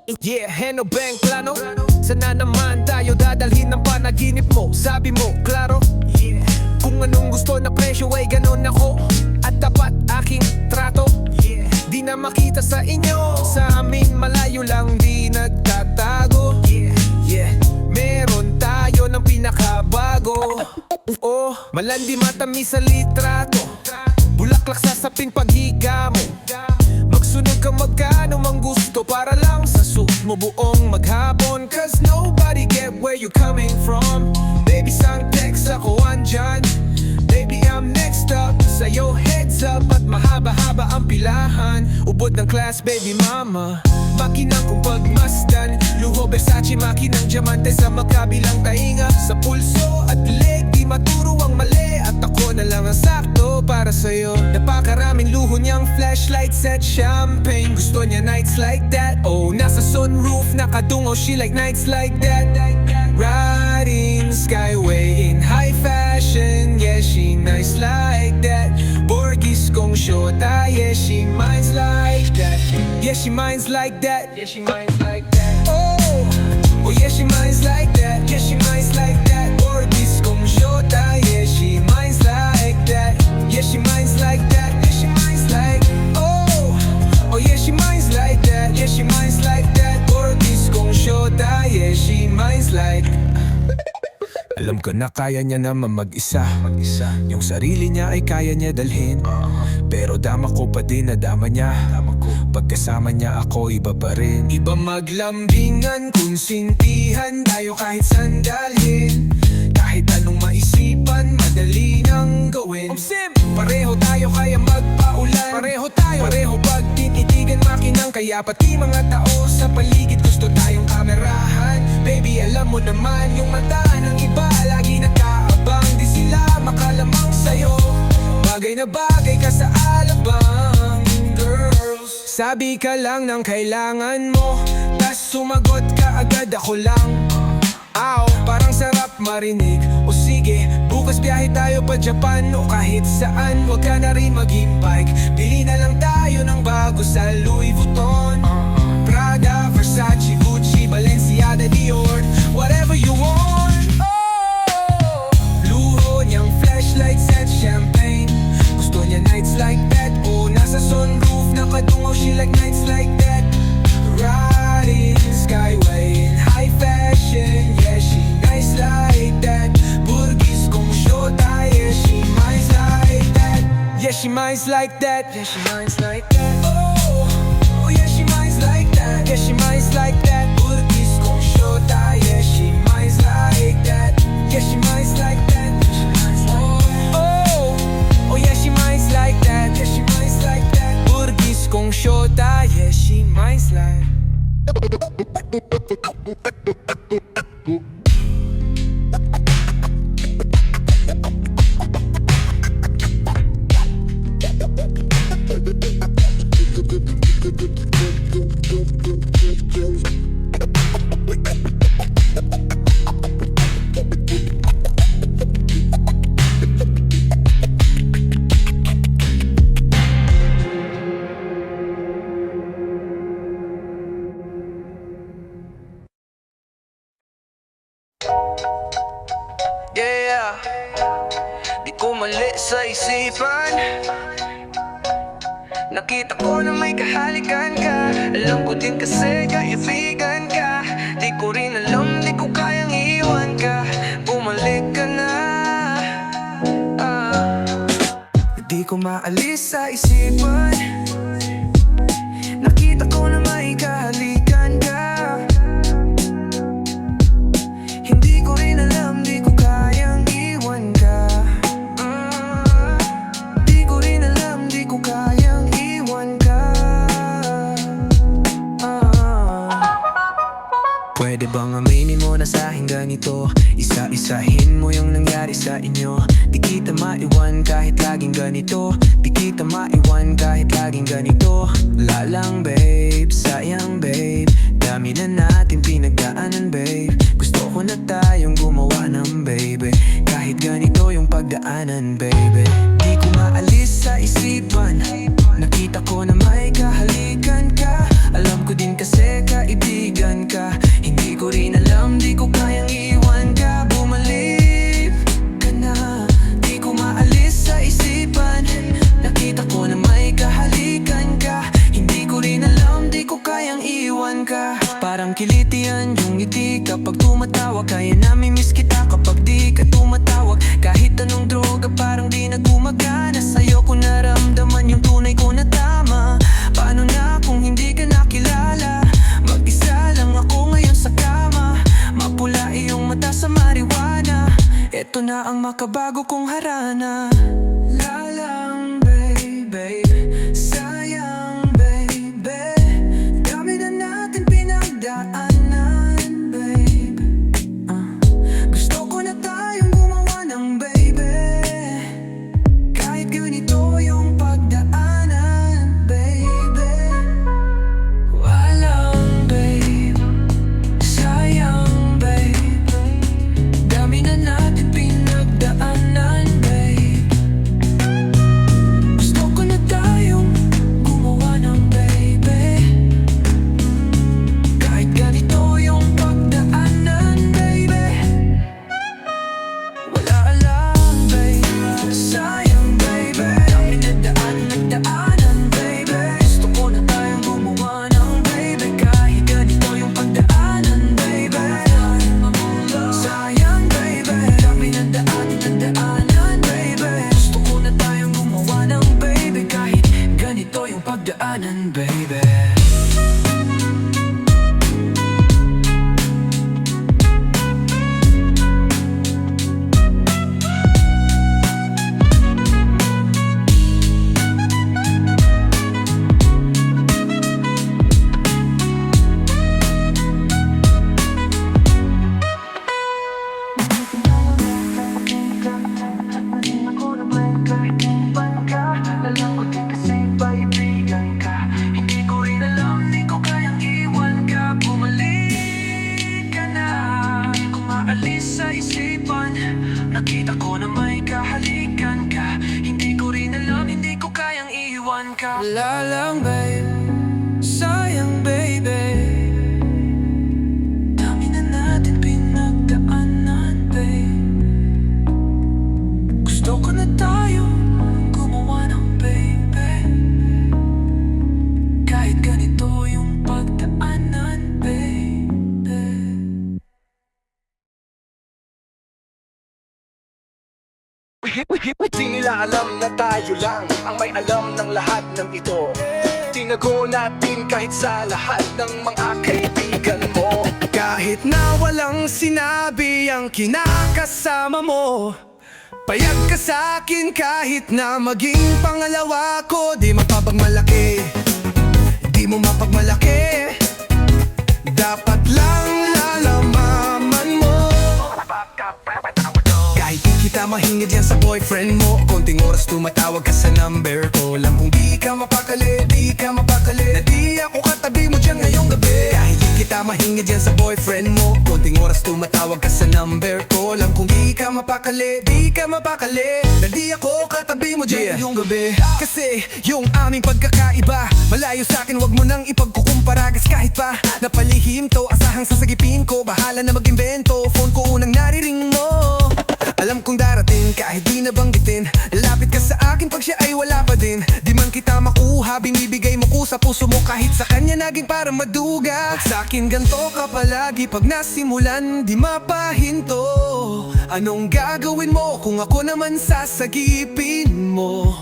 Yeah, Heno Bang plano. Sana naman tayo dadalhin ng panaginip mo. Sabi mo, klaro, yeah. Kung anong gusto na presyo ay ganon ako. At tapat aking trato, yeah. Di na makita sa inyo, sa amin malayo lang, di nagtatago, yeah. Yeah, meron tayo ng pinakabago. Oh, malandi matamis sa litrato, bulaklak sa saping paghiga mo. Magsunod ka magkano mang gusto para lang sa suit mo buong maghapon. Cause nobody get where you coming from. Baby sang text ako andyan. Baby I'm next up, sa'yo heads up. At mahaba-haba ang pilahan. Ubod ng class baby mama. Makinang kong pagmasdan. Luho Versace makinang diamante sa magkabilang tainga. Sa pulso at leg di maturo ang mali. At ako na lang ang sakto para sa'yo. Napakaraming luho niyang flashlights at champagne. Gusto niya nights like that. Oh, nasa sunroof nakadungo, she like nights like that. Riding skyway in high fashion. Yeah, she nice like that. Borgis kong shota. Yeah, she minds like that. Yeah, she minds like that. Yeah, she minds like that. Oh, oh yeah, she minds like that. Yeah, she minds like that. Borgis kong shota. Yeah, she minds like that. Yeah, she minds like that. Yeah, she minds like. Oh, oh yeah, she minds like that. Yeah, she minds like that. Borgis kong shota. Yeah, she minds like. Alam ko na kaya niya naman mag-isa. Yung sarili niya ay kaya niya dalhin. Pero dama ko pa din na dama niya. Pagkasama niya ako iba pa rin. Iba maglambingan kung sintihan tayo kahit sandalhin. Kahit anong maisipan madali nang gawin. Pareho tayo kaya magpaulan. Pareho pagtititigan makinang. Kaya pati mga tao sa paligid gusto tayong kamerahan. Baby alam mo naman yung mata ng iba lagi nagkaabang. Di sila makalamang sa'yo. Bagay na bagay ka sa alabang. Girls, sabi ka lang ng kailangan mo, tas sumagot ka agad ako lang. Ow, parang sarap marinig. O sige, bukas biyahe tayo pa Japan o kahit saan. Huwag ka na rin mag-bike. Bili na lang tayo ng bago sa Louis Vuitton, Prada, Versace, Gucci, Balenciaga, Dior. Whatever you want. Oh, luho niyang flashlights at champagne. Gusto niya nights like that. Oh, nasa sunroof nakadungaw, she like nights like that. Riding skyway in high fashion. Yeah, she nice like that. Burgis kong shota. Yeah, she minds like that. Yeah, she minds like that. Yeah, she minds like that. Oh, oh yeah, she minds like that. Yeah, she minds like that. Burgis kong shota. Yeah, she minds like that. Yeah, she minds like that. Oh, oh yeah, she minds like that. Yeah, she minds like that. Burgis kong shota. Yeah, she minds like. Yeah, di ko mali sa isipan. Nakita ko na may kahalikan ka. Alam ko din kasi kaibigan ka. Di ko rin alam, di ko kayang iwan ka. Bumalik ka na. Di ko maalis sa isipan. Nakita ko na may kahalikan ka. Hindi ko rin alam, di ko kayang iwan ka. Di ko rin alam, di ko kayang iwan ka. Pwede bang aminin mo na sa'kin ganito? Isa-isahin mo yung nangyari sa inyo. Di kita maiwan kahit laging ganito. Di kita maiwan kahit laging ganito. Wala lang babe, sayang babe. Dami na natin pinagdaanan babe. Gusto ko na tayong gumawa ng baby. Kahit ganito yung pagdaanan baby. Di ko maalis sa isipan. Nakita ko na may kahalikan ka. Alam ko din kasi kasi kaibigan ka. Hindi ko rin alam, di ko kayang iwan ka. Bumalik ka na, di ko maalis sa isipan. Nakita ko na may kahalikan ka. Hindi ko rin alam, di ko kayang iwan ka. Parang kilitian yung ngiti kapag tumatawag. Kaya namimiss kita kapag di ka tumatawag. Kahit anong droga parang di na gumagana. Sa'yo ko naramdaman yung tunay ko na tama. Paano na kung hindi ka nakilala? Mag-isa lang ako ngayon sa kama. Mapula iyong mata sa marijuana. Ito na ang makabago kong harana. Lalang baby, sayang baby, dami na natin pinagdaanan babe. Gusto ko na tayong gumawa ng baby. Kahit ganito yung pagdaanan baby. Walang babe, sayang babe, dami na natin pinagdaanan babe. Gusto ko na tayong gumawa ng baby. Kahit ganito yung pagdaanan baby. Wala lang babe, sayang baby, dami na nagdaanan baby. Gusto ko na tayong gumawa ng baby. Kahit ganito yung pagdaanan baby. Sayang baby, dami na nagdaanan baby. Gusto ko na tayong gumawa ng baby. Kahit ganito yung pagdaanan baby. Alam ko din kasi kaibigan ka. Hindi ko rin alam, di ko kayang iwan ka. Bumalik ka na, di ko maalis sa isipan. Nakita ko na may kahalikan ka. Hindi ko rin alam, hindi ko kayang iwan ka. Wala lang babe, sayang baby, dami na natin pinagdaanan babe. Gusto ko na tayo gumawa ng baby. Kahit ganito yung pagdaanan baby. Di nila alam na tayo lang ang may alam ng lahat ng ito. Tinago natin kahit sa lahat ng mga kaibigan mo. Kahit na walang sinabi ang kinakasama mo, payag ka sa akin kahit na maging pangalawa ko. Di mapapagmalaki, di mo mapagmalaki. Dapat lang lalamaman mo. Kahit di kita mahingid yan sa boyfriend mo, konting oras tumatawag ka sa number ko. Alam kong di ka mapakali, di ka mapakali, na di ako katabi mo dyan ngayong gabi. Kahit di kita mahingid yan sa boyfriend mo, konting oras tumatawag ka sa number ko. Alam kong di ka mapakali, di ka mapakali, na di ako katabi mo dyan ngayong gabi. Kasi yung aming pagkakaiba, malayo sa akin, wag mo nang ipagkukumpara. Gas kahit pa napalihim to, asahang sasagipin ko, bahala na mag-invento. Phone ko unang nariring mo. Alam kong darating kahit di nabanggitin. Lapit ka sa akin pag siya ay wala pa din. Di man kita makuha, binibigay mo ko sa puso mo. Kahit sa kanya naging para maduga. At sa akin ganto ka palagi pag nasimulan, di mapahinto. Anong gagawin mo kung ako naman sasagipin mo?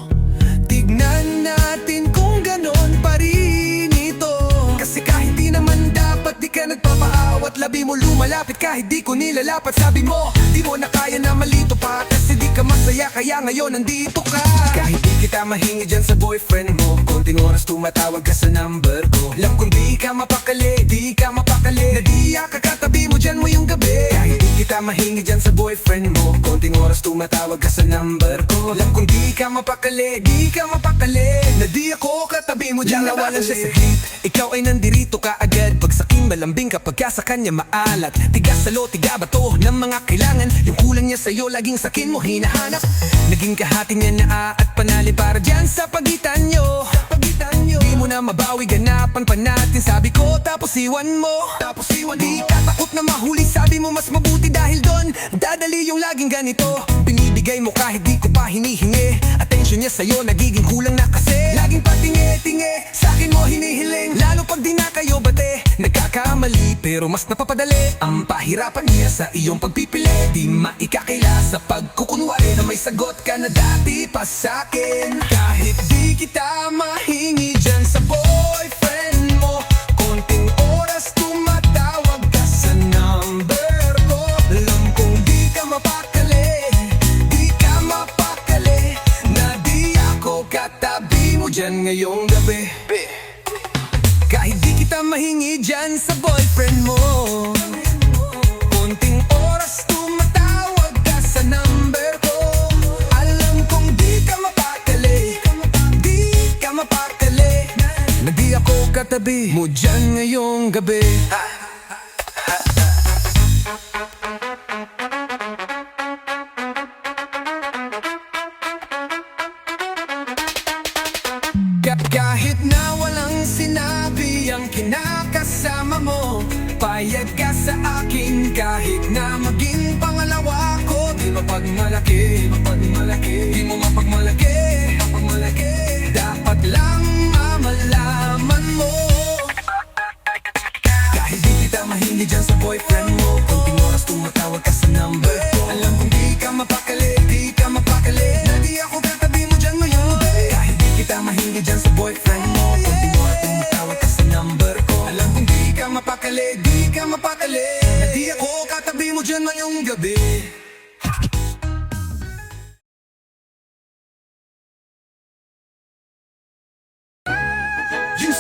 Tignan natin kung ganon pa rin ito. Kasi kahit di naman dapat, di ka nagpapaawat. Labi mo lumalapit kahit di ko nilalapat. Sabi mo, di mo na kaya na malito pa, kasi di ka masaya kaya ngayon nandito ka. Kahit di kita mahingi dyan sa boyfriend mo, konting oras tumatawag ka sa number ko. Alam kong di ka mapakali, di ka mapakali, na di kakatabi mo dyan mo yung gabi. Kahit di kita mahingi dyan sa boyfriend mo, konting oras tumatawag ka sa number ko. Alam kong di ka mapakali, di ka mapakali, na di ako katabi mo dyan nawalan siya sa hit. Ikaw ay nandirito ka agad pag saking malambing kapag ka sa kanya maalat. Tigas sa lo, tiga bato ng mga kailangan. Yung kulang niya sa'yo, laging sakin mo hinahanap. Naging kahati niya na at panali para dyan sa pagitan nyo. tayo. Di mo na mabawi, ganapan pa natin. Sabi ko tapos iwan mo. Di ka takot na mahuli, sabi mo mas mabuti dahil doon dadali yung laging ganito. Binibigay mo kahit di ko pa hinihingi. Atensyon niya sa'yo nagiging kulang na kasi. Laging patingi-tingi, sa'kin mo hinihiling. Lalo pag di na kayo bate, nagkakamali pero mas napapadali ang pahirapan niya sa iyong pagpipili. Di maikakaila sa pagkukunwari na may sagot ka na dati pa sa'kin. Kahit di kita mahingi dyan sa boyfriend mo, konting oras tumatawag ka sa number ko. Alam kong di ka mapakali, di ka mapakali, na di ako katabi mo dyan ngayong gabi. Kahit di kita mahingi dyan sa boyfriend mo, konting oras tumatawag ka sa number ko. Alam kong di ka mapakali, di ka mapakali, na di ako katabi mo dyan ngayong gabi. Kahit na walang sinabi ang kinakasama mo, payag ka sa akin kahit na maging pangalawa ko. Di mapagmalaki, di mo mapagmalaki, dapat lang mamalaman mo. Kahit di kita mahingi dyan sa boyfriend mo, konting oras tumatawag ka sa number ko. Alam kong di ka mapakali, na di ako katabi mo dyan ngayon. Kahit di kita mahingi dyan sa boyfriend mo, konting oras tumatawag ka sa number ko. Alam kong di ka mapakali, na di ako katabi mo dyan ngayong gabi. You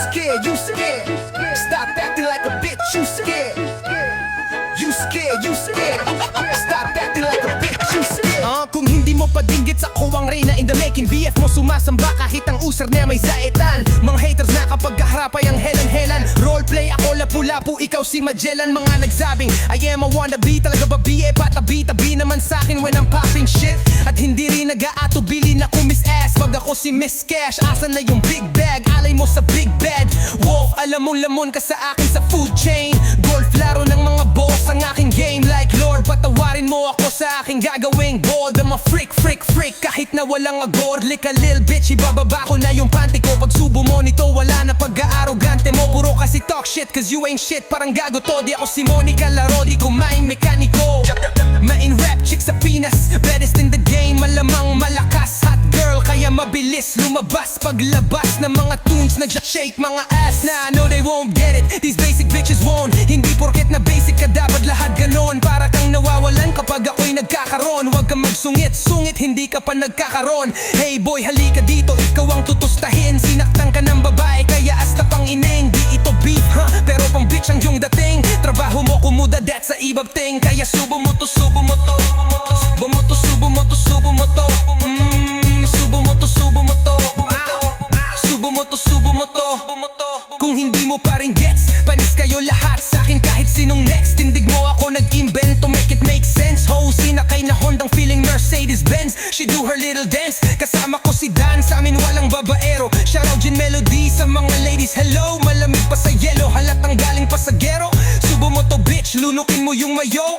scared, stop acting like a bitch, you scared. You scared, stop acting like a bitch, you scared. Kung hindi mo padinggit sa kuwang reyna in the making, BF mo sumasamba kahit ang usar niya may zaitan. Mga haters na kapag kaharapay ang helan-helan. Roleplay ako lapu-lapu, ikaw si Magellan. Mga nagsabing I am a wannabe, talaga ba BA? Patabi-tabi naman sa'kin when I'm popping shit. At hindi rin nag-aatubili na kumis ass pag ako si Miss Cash. Asan na yung big bag? Alay mo sa big bed. Wolf, alam mong lamon ka sa akin sa food chain. Golf, laro ng mga boss ang aking game. Like Lord, patawarin mo ako sa aking gagawing bold. I'm a freak, kahit na walang agor. Lick a lil bitch, ibababa ko na yung panty ko. Pag subo mo nito, wala na pag-aarogante mo. Puro kasi talk shit, cause you ain't shit. Parang gago to, di ako si Monica Laro, di kumain mekaniko. Main rap chick sa Pinas, baddest in the game. Malamang malakas, hot girl, kaya mabilis lumabas. Paglabas ng mga tunes, nag-shake mga ass. Na I know they won't get it, these basic bitches won't. Hindi porket na basic ka, dapat lahat ganon. Para kang nawawalan kapag ako'y nagkakaroon. Huwag kang magsungit-sungit, hindi ka pa nagkakaroon. Hey boy, halika dito, ikaw ang tutustahin. Sinaktan ka ng babae, kaya asta pang ineng. Di ito beef, ha? Pero pang bitch ang yung dating. Trabaho mo kumuda, that's a ibang thing. Kaya subo mo to, subo mo to. Bumoto, subo mo to, subo mo to. Subo mo to, subo mo to. Subo mo to, subo mo to. Kung hindi mo pa rin gets, panis kayo lahat sa'kin kahit sinong next. Tindig mo ako nag-invent to make it make sense. Ho, sinakay na Hondang feeling Mercedes-Benz. She do her little dance, kasama ko si Dan. Sa amin walang babaero, shoutout Gin Melody sa mga ladies. Hello, malamig pa sa yelo, halatang galing pasagero. Subo mo to bitch, lunukin mo yung mayo.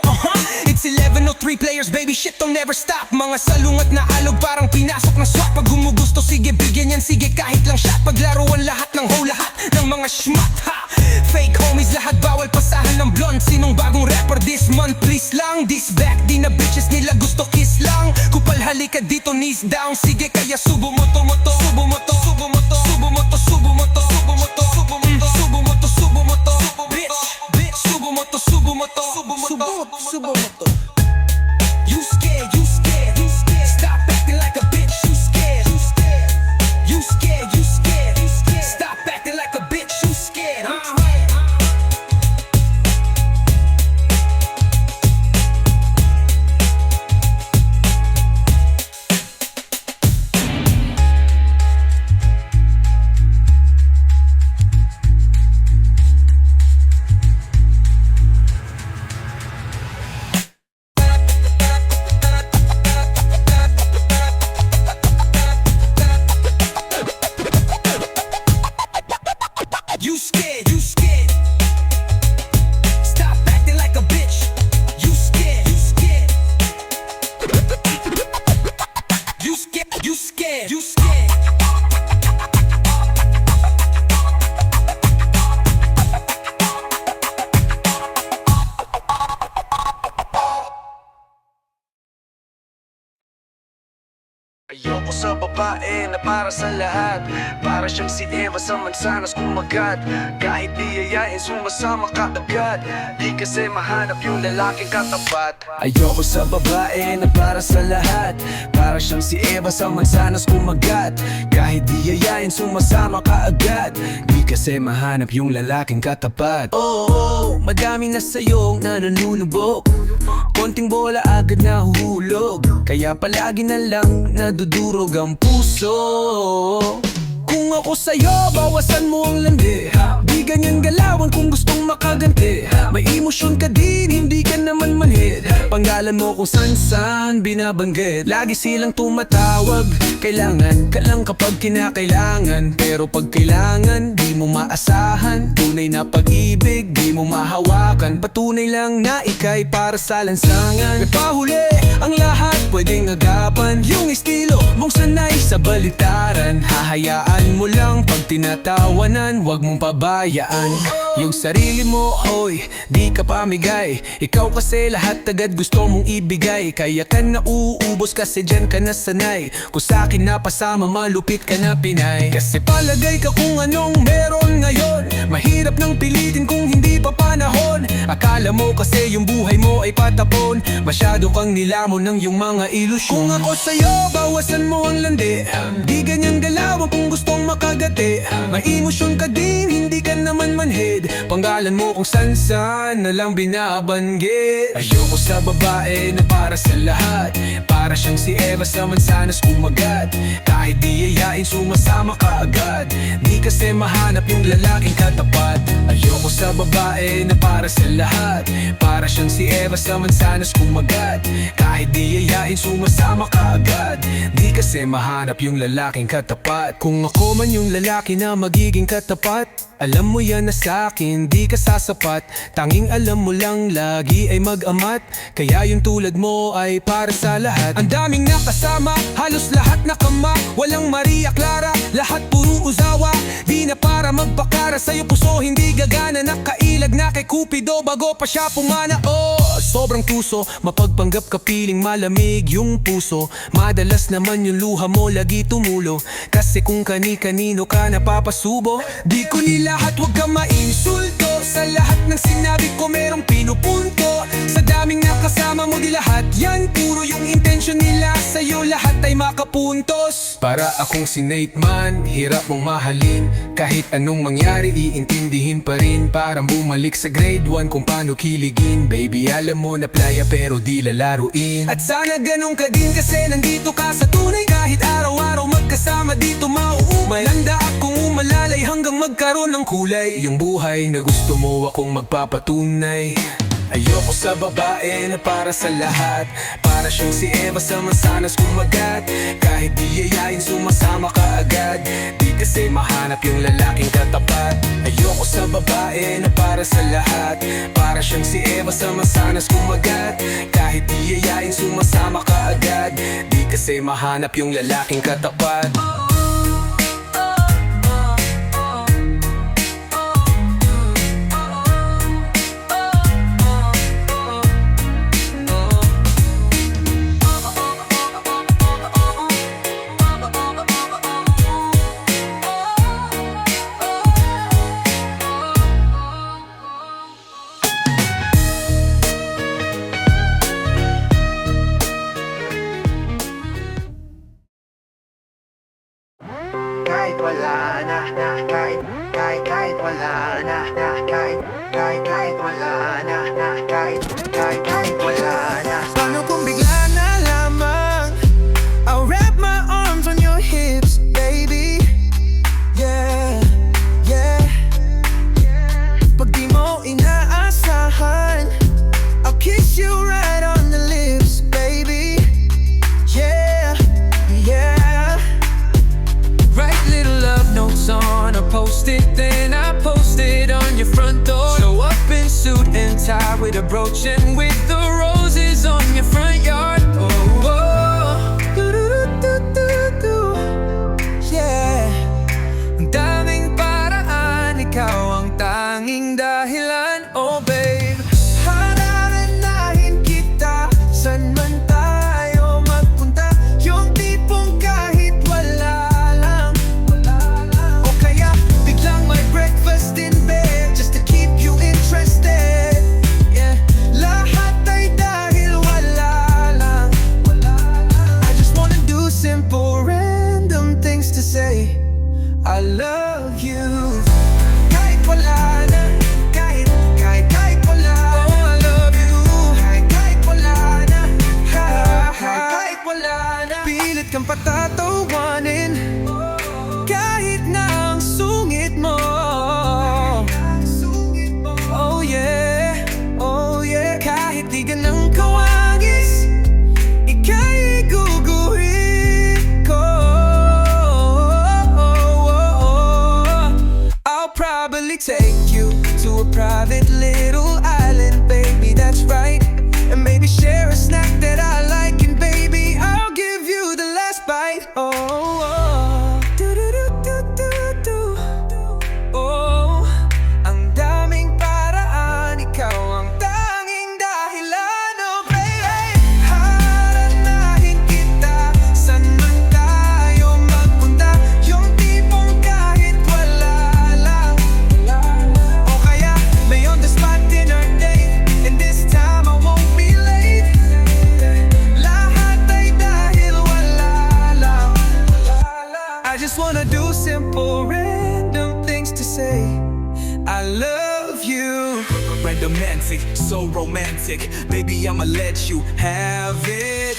It's 11:03 players, baby shit don't never stop. Mga salungat na alog parang pinasok na swak. Pag gumugusto, sige bigyan yan, sige kahit lang shot. Paglaruan lahat ng ho, lahat ng mga schmat, ha. Fake homies lahat, bawal pasahan ng blonde. Sinong bagong rapper this month, please lang. This back, di na bitches nila gusto kiss lang. Kupal halika dito, knees down. Sige kaya subo mo to, subo mo to, subo mo to, subo mo to, subo mo to, subo mo to, subo mo to, subo mo to, subo mo to, bitch, subo mo to, subo mo to, subo mo to. You scared, stop acting like a bitch. You scared, stop acting like a bitch. You scared, sa babae na para sa lahat. Para siyang si Eva sa mansanas kumagat. Kahit di yayain sumasama ka agad. Di kasi mahanap yung lalaking katapat. Ayoko sa babae na para sa lahat. Para siyang si Eva sa mansanas kumagat. Kahit di yayain sumasama ka agad. Di kasi mahanap yung lalaking katapat. Oh, madami na sa'yong nananunubok. Konting bola agad nahuhulog. Kaya palagi na lang nadudurog ang puso. Kung ako sa'yo, bawasan mo ang landi. Di ganyan galawan kung gustong makaganti. May emosyon ka din, hindi ka naman manhid. Panggalan mo kung san-san binabanggit. Lagi silang tumatawag, kailangan ka lang kapag kinakailangan. Pero pag kailangan, di mo maasahan. Tunay na pag-ibig, di mo mahawakan. Patunay lang na ika'y para sa lansangan. May pahuli, ang lahat pwedeng agapan. Yung estilo mong sanay sa balitaran. Hahayaan mo lang pag tinatawanan. Huwag mong pabayaan yung sarili mo, hoy, di ka pamigay. Ikaw kasi lahat agad gusto mong ibigay. Kaya ka nauubos kasi dyan ka nasanay. Kung sa'kin napasama, malupit ka na Pinay. Kasi palagay ka kung anong meron ngayon. Mahirap nang pilitin kung hindi pa panahon. Akala mo kasi yung buhay mo ay patapon. Masyado kang nilamon ng yung mga ilusyon. Kung ako sa'yo, bawasan mo ang landi. Di ganyan galawan kung gustong makagati. May emosyon ka din, hindi ka naman manhid. Panggalan mo kung san-san na lang binabanggit. Ayoko sa babae na para sa lahat. Para siyang si Eva sa mansanas kumagat. Kahit di yayain sumasama ka agad. Di kasi mahanap yung lalaking katapat. Ayoko sa babae na para sa lahat. Para siyang si Eva sa mansanas kumagat. Kahit di yayain sumasama ka agad. Di kasi mahanap yung lalaking katapat. Kung ako man yung lalaki na magiging katapat, alam mo yan na sa'kin, di ka sasapat. Tanging alam mo lang, lagi ay mag-amat. Kaya yung tulad mo ay para sa lahat. Ang daming nakasama, halos lahat nakama. Walang Maria Clara, lahat puro usawa. Di na para magpakara, sa'yo puso hindi gagana. Nakailag na kay Cupido bago pa siya pumana. Oh, sobrang tuso, mapagpanggap ka piling malamig yung puso. Madalas naman yung luha mo lagi tumulo. Kasi kung kani-kanino ka napapasubo. Di ko lahat, huwag ka mainsulto. Sa lahat ng sinabi ko merong pinupunto. Sa daming nakasama mo di lahat yan puro yung intention nila sa'yo lahat ay makapuntos. Para akong si Nate man, hirap mong mahalin. Kahit anong mangyari iintindihin pa rin. Parang bumalik sa grade 1 kung paano kiligin. Baby alam mo na playa pero di lalaruin. At sana ganun ka din kasi nandito ka sa tunay. Kahit araw-araw magkasama dito mauumay. Handa akong umalalay hanggang magkaroon ng kulay. Yung buhay na gusto mo akong magpapatunay. Ayoko sa babae na para sa lahat. Para siyang si Eva sa mansanas kumagat. Kahit di yayain sumasama ka agad. Di kasi mahanap yung lalaking katapat. Ayoko sa babae na para sa lahat. Para siyang si Eva sa mansanas kumagat. Kahit di yayain sumasama ka agad. Di kasi mahanap yung lalaking katapat. Kahit wala na, kahit wala na, kahit wala na, kahit wala na. Paano kung bigla na lamang I'll wrap my arms on your hips, baby. Yeah, yeah. Pag di mo inaasahan I'll kiss you right on the lips, baby. Yeah, yeah. Write little love notes on a post-it, then I post it on your front door. Show up in suit and tie with a brooch and with the roses on your front yard. Oh, oh. Do-do-do-do-do-do. Yeah. Ang daming paraan, ikaw ang tanging dahilan. Oh babe, haranahin kita, saan man tayo magpunta. Yung tipong kahit Randomantic, so romantic. Baby, I'ma let you have it.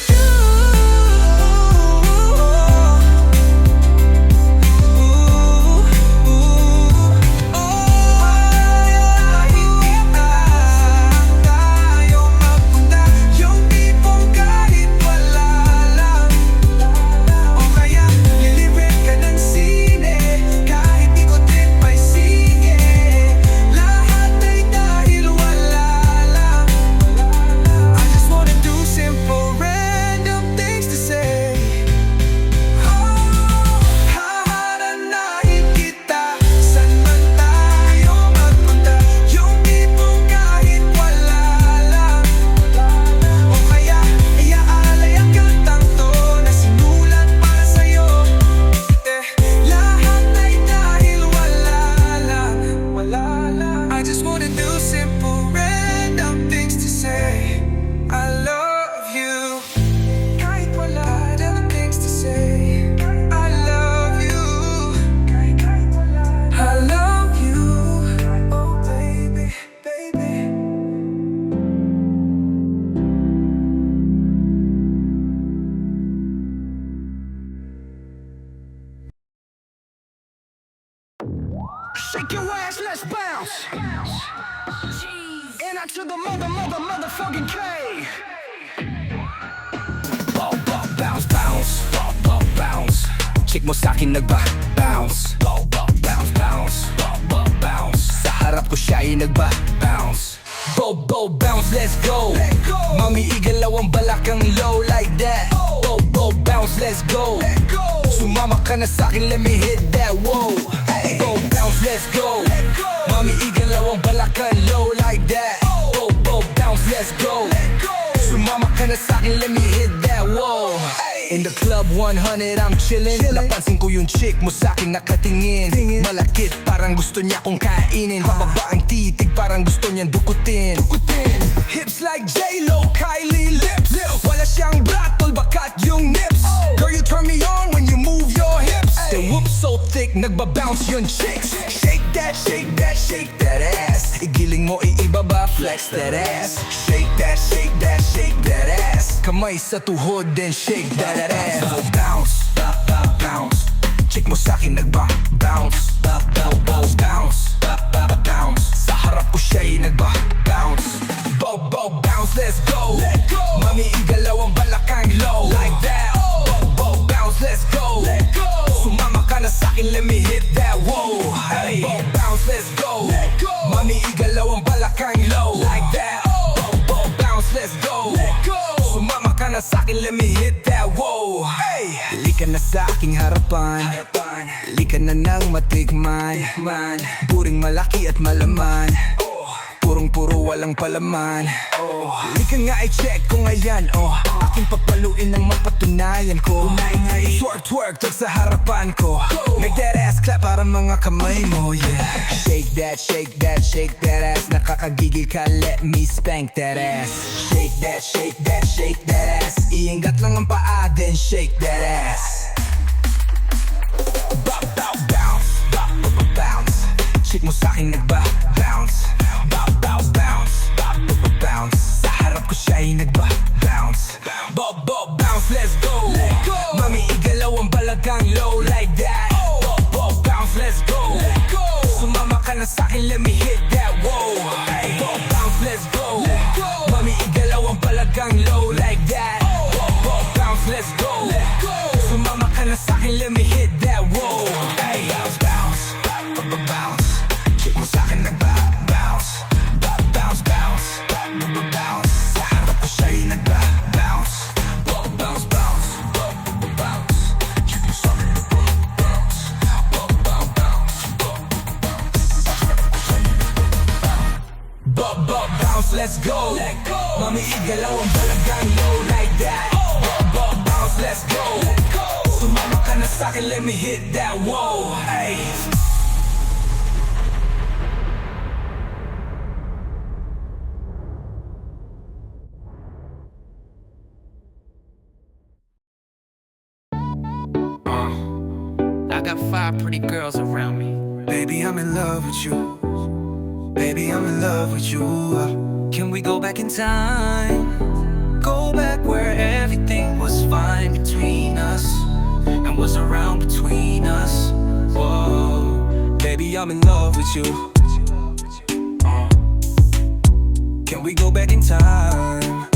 Shake your ass, let's bounce. And out to the motherfucking K. Bounce, bounce, bounce. Chick mo sa'kin nagba-bounce. Bounce, bounce, bounce. Sa harap ko siya ay nagba-bounce. Bounce, let's go. Mami, igalaw ang balakang low like that. Bounce, let's go. Sumama ka na sa'kin, let me hit that, whoa. Bounce, let's go. Mami, igalaw ang balakang low like that. Bounce, let's go. Sumama ka na sa'kin, let me hit that, whoa. In the club 100 I'm chillin'. Napansin ko yung chick mo sa'kin nakatingin. Malakit parang gusto niya kong kainin. Pababa ang titig parang gusto niyang dukutin. Hips like J-Lo, Kylie lips. Wala siyang bratol, bakat yung nips. Girl, you turn me on when you move your hips. The whoop so thick, nagba-bounce yung chicks. Shake that, shake that, shake that ass. Igiling mo, iibaba, flex that ass. Shake that, shake that, shake that ass. Kamay sa tuhod, then shake that ass. Bounce, bounce. Chick mo sa'kin nagba-bounce. Bounce, bounce. Sa harap ko siya'y nagba-bounce. Bounce, let's go. Mami, igalaw ang balakang low like that. Bounce, let's go. Sumama ka na sa'kin, let me hit that, whoa. Bounce, let's go. Mami, igalaw ang balakang low like that. Bounce, let's go. Sumama ka na sa'kin, let me hit that, whoa. Lika na sa aking harapan. Lika na nang matikman. Puring malaki at malaman. Purong-puro walang palaman. Lika nga i-check ko ngayon, aking papaluin ng mapatunayan ko. Twerk, twerk sa harapan ko. Make that ass clap para mga kamay mo, yeah. Shake that, shake that, shake that ass. Nakakagigil ka, let me spank that ass. Shake that, shake that, shake that ass. Iingat lang ang paa, then shake that ass. Bounce. Chick mo sa'kin nagba-bounce. Bounce. Sa harap ko siya ay nagba-bounce. Bounce, let's go. Mami, igalaw ang balagang low like that. Bounce, let's go. Sumama ka na sa'kin, let me hit that, whoa. Bounce, let's go. Mami, igalaw ang balagang low like that. Bounce, let's go. Sumama ka na sa'kin, let me hit that, whoa. Bounce. Chick mo sa'kin nagba-bounce. Bounce. Sa harap ko siya'y nagba-bounce. Bounce. Chick mo sa'kin nagba-bounce. Bounce, let's go. Mami, igalaw ang balagang low like that. Bounce, let's go. Sumama ka na sa'kin, let me hit that, whoa. I got 5 pretty girls around me. Baby, I'm in love with you. Baby, I'm in love with you. Can we go back in time? Go back where everything was fine between us and was around between us. Whoa, baby, I'm in love with you. Can we go back in time?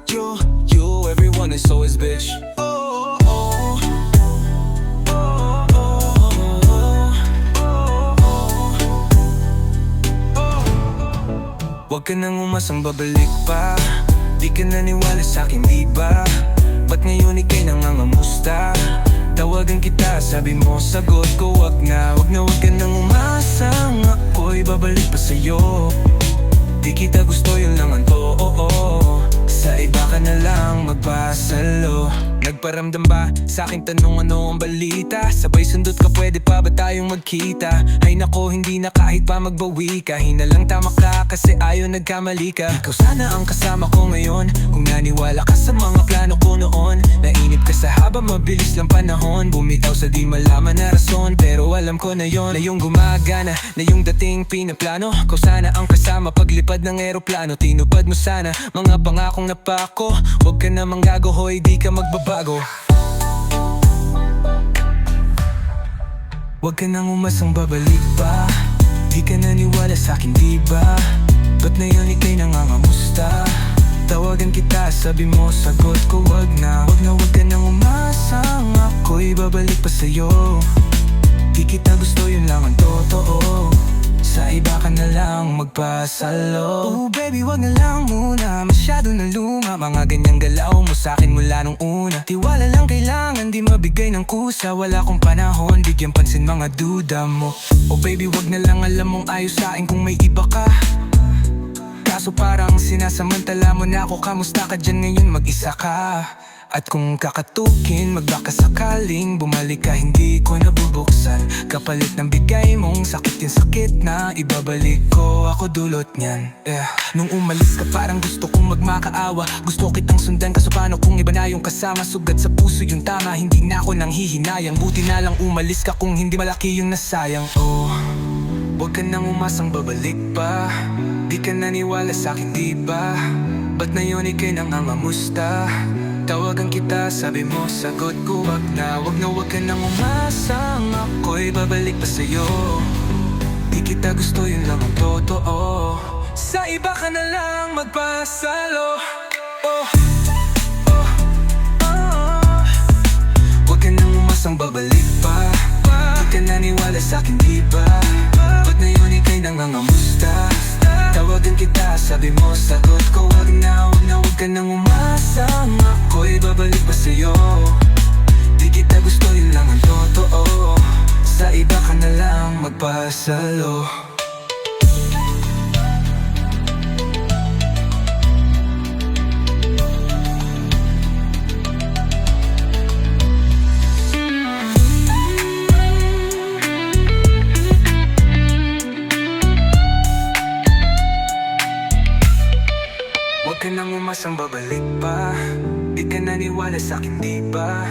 You, everyone is always bitch. Oh, oh, oh, oh, oh, oh. Huwag ka nang umasang babalik pa. Di ka naniwala sa'kin, di ba? Ba't ngayon ika'y nangangamusta? Tawagan kita, sabi mo, sagot ko, wag na. Wag ka nang umasang ako'y babalik pa sa'yo. Di kita gusto, yun lang ang totoo. Sa iba ka na lang magpasalo. Nagparamdam ba sa'king tanong ano ang balita? Sabay sundot ka, pwede pa ba tayong magkita? Ay nako, hindi na kahit pa magbawi ka. Hinalang tama ka kasi ayaw nagkamali ka. Ikaw sana ang kasama ko ngayon. Kung naniwala ka sa mga plano ko noon. Nainip ka sa haba, mabilis lang panahon. Bumitaw sa di malaman na rason. Pero alam ko na yon, na yung gumagana, na yung dating pinaplano. Ikaw sana ang kasama paglipad ng eroplano. Tinupad mo sana mga pangakong napako. Huwag ka namang gagohoy, di ka magbabago. Huwag ka nang umasang babalik pa. Di ka naniwala sa'kin, di ba? Ba't na yun ika'y nangangamusta? Tawagan kita, sabi mo, sagot ko, wag na. Wag ka nang umasang ako'y babalik pa sa'yo. Di kita gusto, yun lang ang totoo. Sa iba ka na lang magpasalo. Oh baby, wag na lang muna. Masyado na luma mga ganyang galaw mo sa'kin mula nung una. Tiwala lang kailangan, di mabigay ng kusa. Wala kong panahon, bigyan pansin mga duda mo. Oh baby, wag na lang, alam mong ayos sa'kin kung may iba ka. Kaso parang sinasamantala mo na ako. Kamusta ka dyan ngayon, mag-isa ka? At kung kakatukin, magbaka sakaling bumalik ka, hindi ko nabubuksan. Kapalit ng bigay mong sakit yung sakit na ibabalik ko, ako dulot niyan. Nung umalis ka parang gusto kong magmakaawa. Gusto kitang sundan kaso paano kung iba na yung kasama. Sugat sa puso yung tama, hindi na ako nang hihinayang. Buti na lang umalis ka kung hindi malaki yung nasayang. Oh, huwag ka nang umasang babalik pa. Di ka naniwala sa'kin, di ba? Ba't na yun ika'y nangangamusta? Tawagan kita, sabi mo, sagot ko, wag na. Wag ka nang umasang ako'y babalik pa sa'yo. Di kita gusto, yun lang ang totoo. Sa iba ka na lang magpasalo. Oh, oh, oh. Wag ka nang umasang babalik pa. Di ka naniwala sa'kin, di ba? Ba't na yun ika'y nangangamusta? Tawagan kita, sabi mo, sagot ko, wag na. Wag ka nang umasang ako'y babalik pa sa'yo. Di kita gusto, yun lang ang totoo. Sa iba ka na lang magpasalo. Huwag ka nang umasang babalik pa. Di ka naniwala sa'kin, di ba?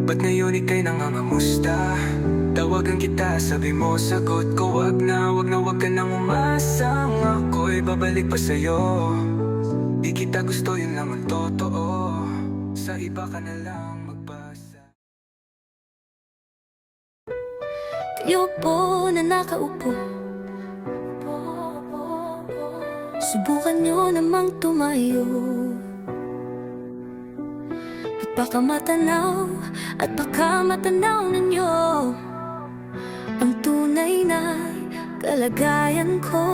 Ba't ngayon ika'y nangangamusta? Tawagan kita, sabi mo, sagot ko, wag na. Wag ka nang umasang ako'y babalik pa sa'yo. Di kita gusto, yun lang ang totoo. Sa iba ka na lang magbasa. Tayo po na nakaupo, subukan nyo namang tumayo. At baka matanaw, ninyo ang tunay na kalagayan ko.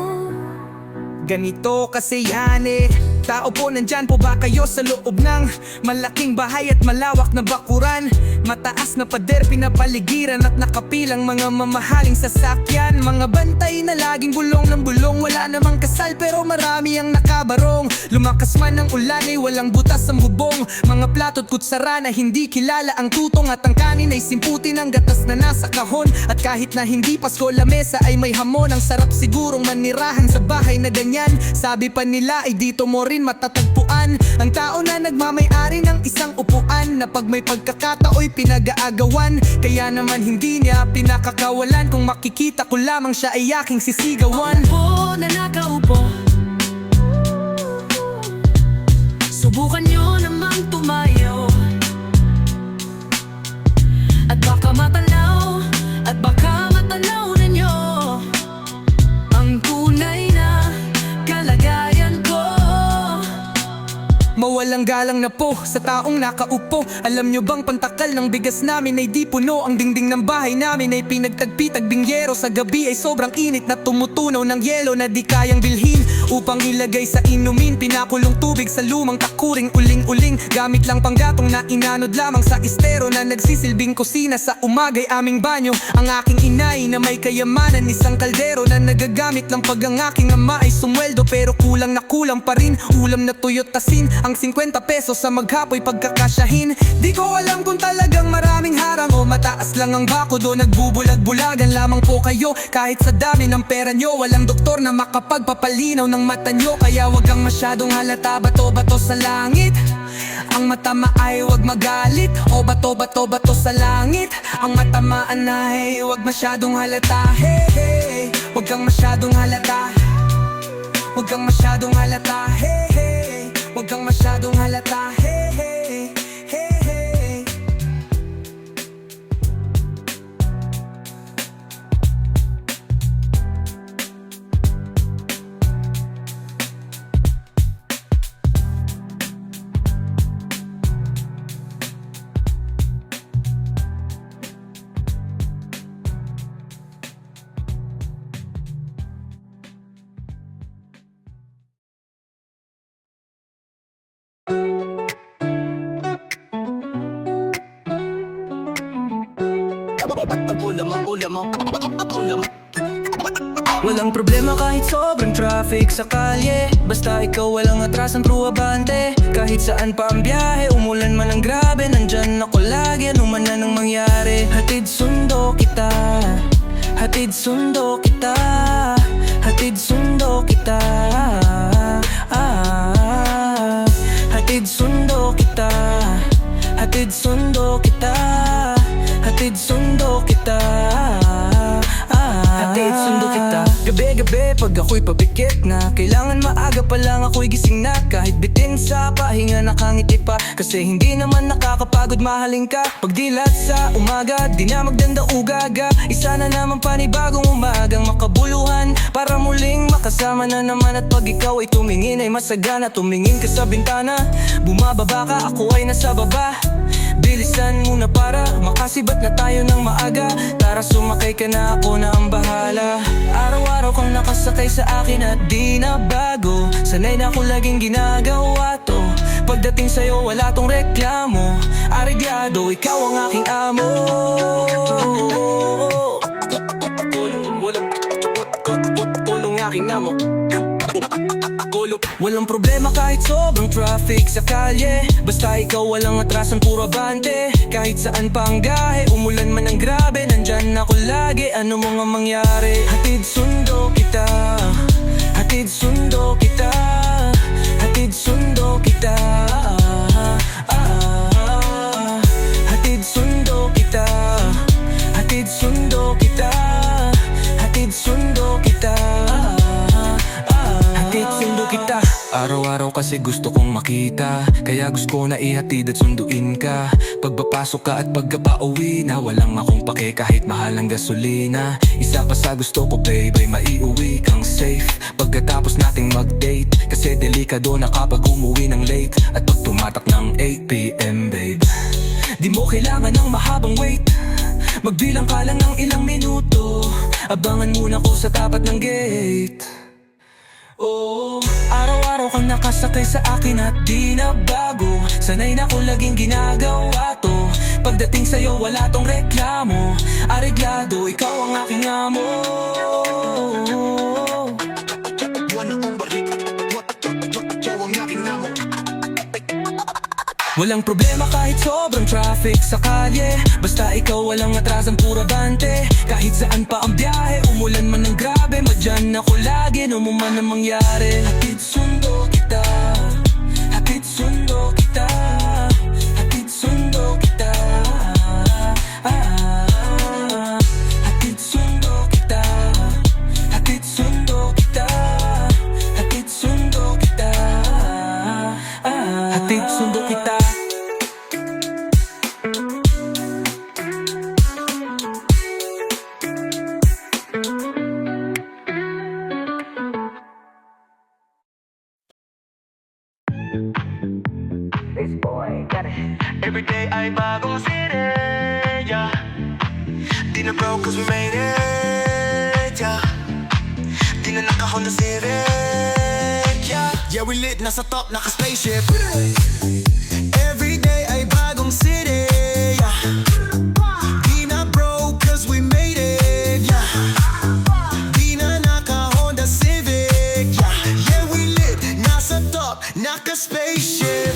Ganito kasi yan Tao po, nandyan po ba kayo sa loob ng malaking bahay at malawak na bakuran? Mataas na pader, pinapaligiran at nakapilang mga mamahaling sasakyan. Mga bantay na laging bulong ng bulong. Wala namang kasal pero marami ang nakabarong. Lumakas man ang ulan ay walang butas sa bubong. Mga plato't kutsara na hindi kilala ang tutong. At ang kanin ay simputin ang gatas na nasa kahon. At kahit na hindi Pasko, lamesa ay may hamon. Ang sarap sigurong manirahan sa bahay na ganyan. Sabi pa nila ay dito mo rin matatagpuan ang tao na nagmamay-ari ng isang upuan, na pag may pagkakatao'y pinag-aagawan. Kaya naman hindi niya pinakakawalan. Kung makikita ko lamang siya ay aking sisigawan. Ako na nakaupo, subukan nyo namang tumayo. At baka matanaw, at baka matanaw ninyo ang tunay na kalagayan ko. Mawalang galang na po sa taong nakaupo. Alam nyo bang pantakal ng bigas namin ay di puno? Ang dingding ng bahay namin ay pinagtagpi-tagbingyero. Sa gabi ay sobrang init na tumutunaw ng yelo na di kayang bilhin upang ilagay sa inumin. Pinakulong tubig sa lumang takuring uling-uling. Gamit lang panggatong na inanod lamang sa estero na nagsisilbing kusina sa umagay aming banyo. Ang aking inay na may kayamanan, isang kaldero na nagagamit lang pag ang aking ama ay sumweldo. Pero kulang na kulang pa rin, ulam na tuyot tasin. Ang 50 pesos sa maghapoy pagkakasyahin. Di ko alam kung talagang maraming harang o mataas lang ang bakudo. Nagbubulag-bulagan lamang po kayo. Kahit sa dami ng pera nyo, walang doktor na makapagpapalinaw ng mata nyo. Kaya wag kang masyadong halata, bato-bato sa langit. Ang matama ay wag magalit, o bato-bato-bato sa langit. Ang matamaan ay wag masyadong halata. Hey, hey, wag kang masyadong halata. Wag kang masyadong halata. Hey, hey, wag kang masyadong halata. Hey, hey, hey, hey. Walang problema kahit sobrang traffic sa kalye. Basta ikaw walang atrasan, pruwabante. Kahit saan pa ang biyahe, umulan man ang grabe, nandyan ako lagi, ano man na nang mangyari. Hatid sundo kita, hatid sundo kita, hatid sundo kita, hatid sundo kita, hatid sundo kita, hatid sundo kita, hatid sundo kita. Gabi-gabi pag ako'y pabikit na, kailangan maaga pa lang ako'y gising na. Kahit bitin sa pahinga nakangiti pa, kasi hindi naman nakakapagod mahalin ka. Pagdilat sa umaga, di na magdanda-ugaga. Isa na naman panibagong umagang makabuluhan, para muling makasama na naman. At pag ikaw ay tumingin ay masagana. Tumingin ka sa bintana, bumababa ka, ako ay nasa baba. Bilisan muna para makasibat na tayo ng maaga. Tara sumakay ka na, ako na ang bahala. Araw-araw kang nakasakay sa akin at di na bago. Sanay na ako laging ginagawa to. Pagdating sa'yo wala tong reklamo. Areglado, ikaw ang aking amo. Tulong aking amo. Walang problema kahit sobrang traffic sa kalye. Basta ikaw walang atrasan, puro abante. Kahit saan pa ang gahe, umulan man ang grabe, nandyan ako lagi, ano mo nga mangyari. Hatid sundo kita, hatid sundo kita, hatid sundo kita, hatid sundo kita, hatid sundo kita, hatid sundo kita, hatid sundo kita. Araw-araw kasi gusto kong makita, kaya gusto ko na ihatid at sunduin ka. Pagpapasok ka at pagkapauwi na, walang akong pake kahit mahal ang gasolina. Isa pa sa gusto ko babe ay maiuwi kang safe pagkatapos nating mag-date. Kasi delikado na kapag umuwi ng late, at pag tumatak ng 8 PM babe, di mo kailangan ng mahabang wait. Magbilang ka lang ng ilang minuto, abangan muna ko sa tapat ng gate. Oh, araw-araw kang nakasakay sa akin at di na bago. Sanay na ko laging ginagawa to. Pagdating sa'yo wala tong reklamo. Areglado, ikaw ang aking amo. Ikaw ang Walang problema kahit sobrang traffic sa kalye, basta ikaw walang atrasan, pura bante. Kahit saan pa ang biyahe, umulan man ng grabe, madyan ako lagi, no mo man ang mangyari. Hatid sundo kita, hatid sundo kita, hatid sundo kita. Hatid sundo kita, hatid sundo kita, hatid sundo kita, hatid sundo kita. Every day ay bagong city, yeah. Di na broke cause we made it, yeah. Di na naka-Honda Civic, yeah. Yeah, we lit, nasa top, naka-spaceship. Every day ay bagong city, yeah. Di na broke cause we made it, yeah. Di na naka-Honda Civic, yeah. Yeah, we lit, nasa top, naka-spaceship.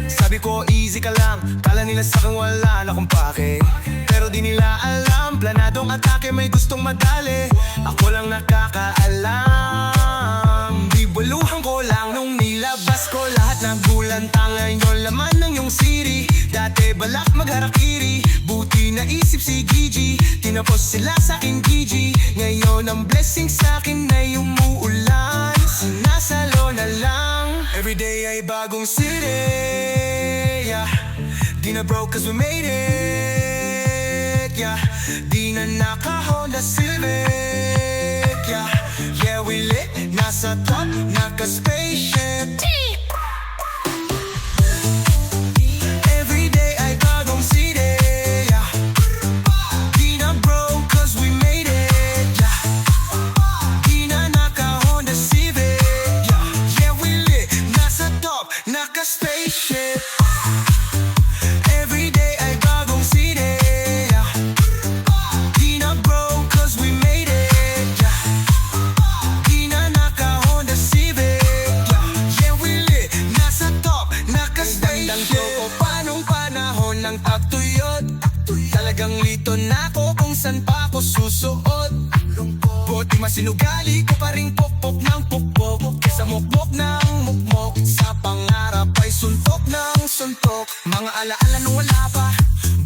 Sabi ko easy ka lang, kala nila sa'kin wala na akong pake. Pero di nila alam, planadong atake, may gustong madali. Ako lang nakakaalam. Bibuluhan ko lang nung nilabas ko lahat ng gulantangan yung laman ng yung city. Dati balak magharakiri, buti naisip si Gigi. Tinapos sila sa'kin Gigi, ngayon ang blessing sa'kin ay umuulan. Sinasalo na lang, everyday ay bagong city. Di na broke cause we made it, yeah. Di na naka-Honda Civic, yeah. Yeah, we lit, nasa top, naka-spaceship. Every day ay bagong city, yeah. Di na broke cause we made it, yeah. Di na naka-Honda Civic, yeah. Yeah, we lit, nasa top, naka-spaceship. Talagang lito na ako kung san pa ako susuot. Buti masinugali ko pa rin pokpok ng pokpok, kesa mukmok ng mukmok. Sa pangarap ay suntok ng suntok. Mga alaala nung wala pa,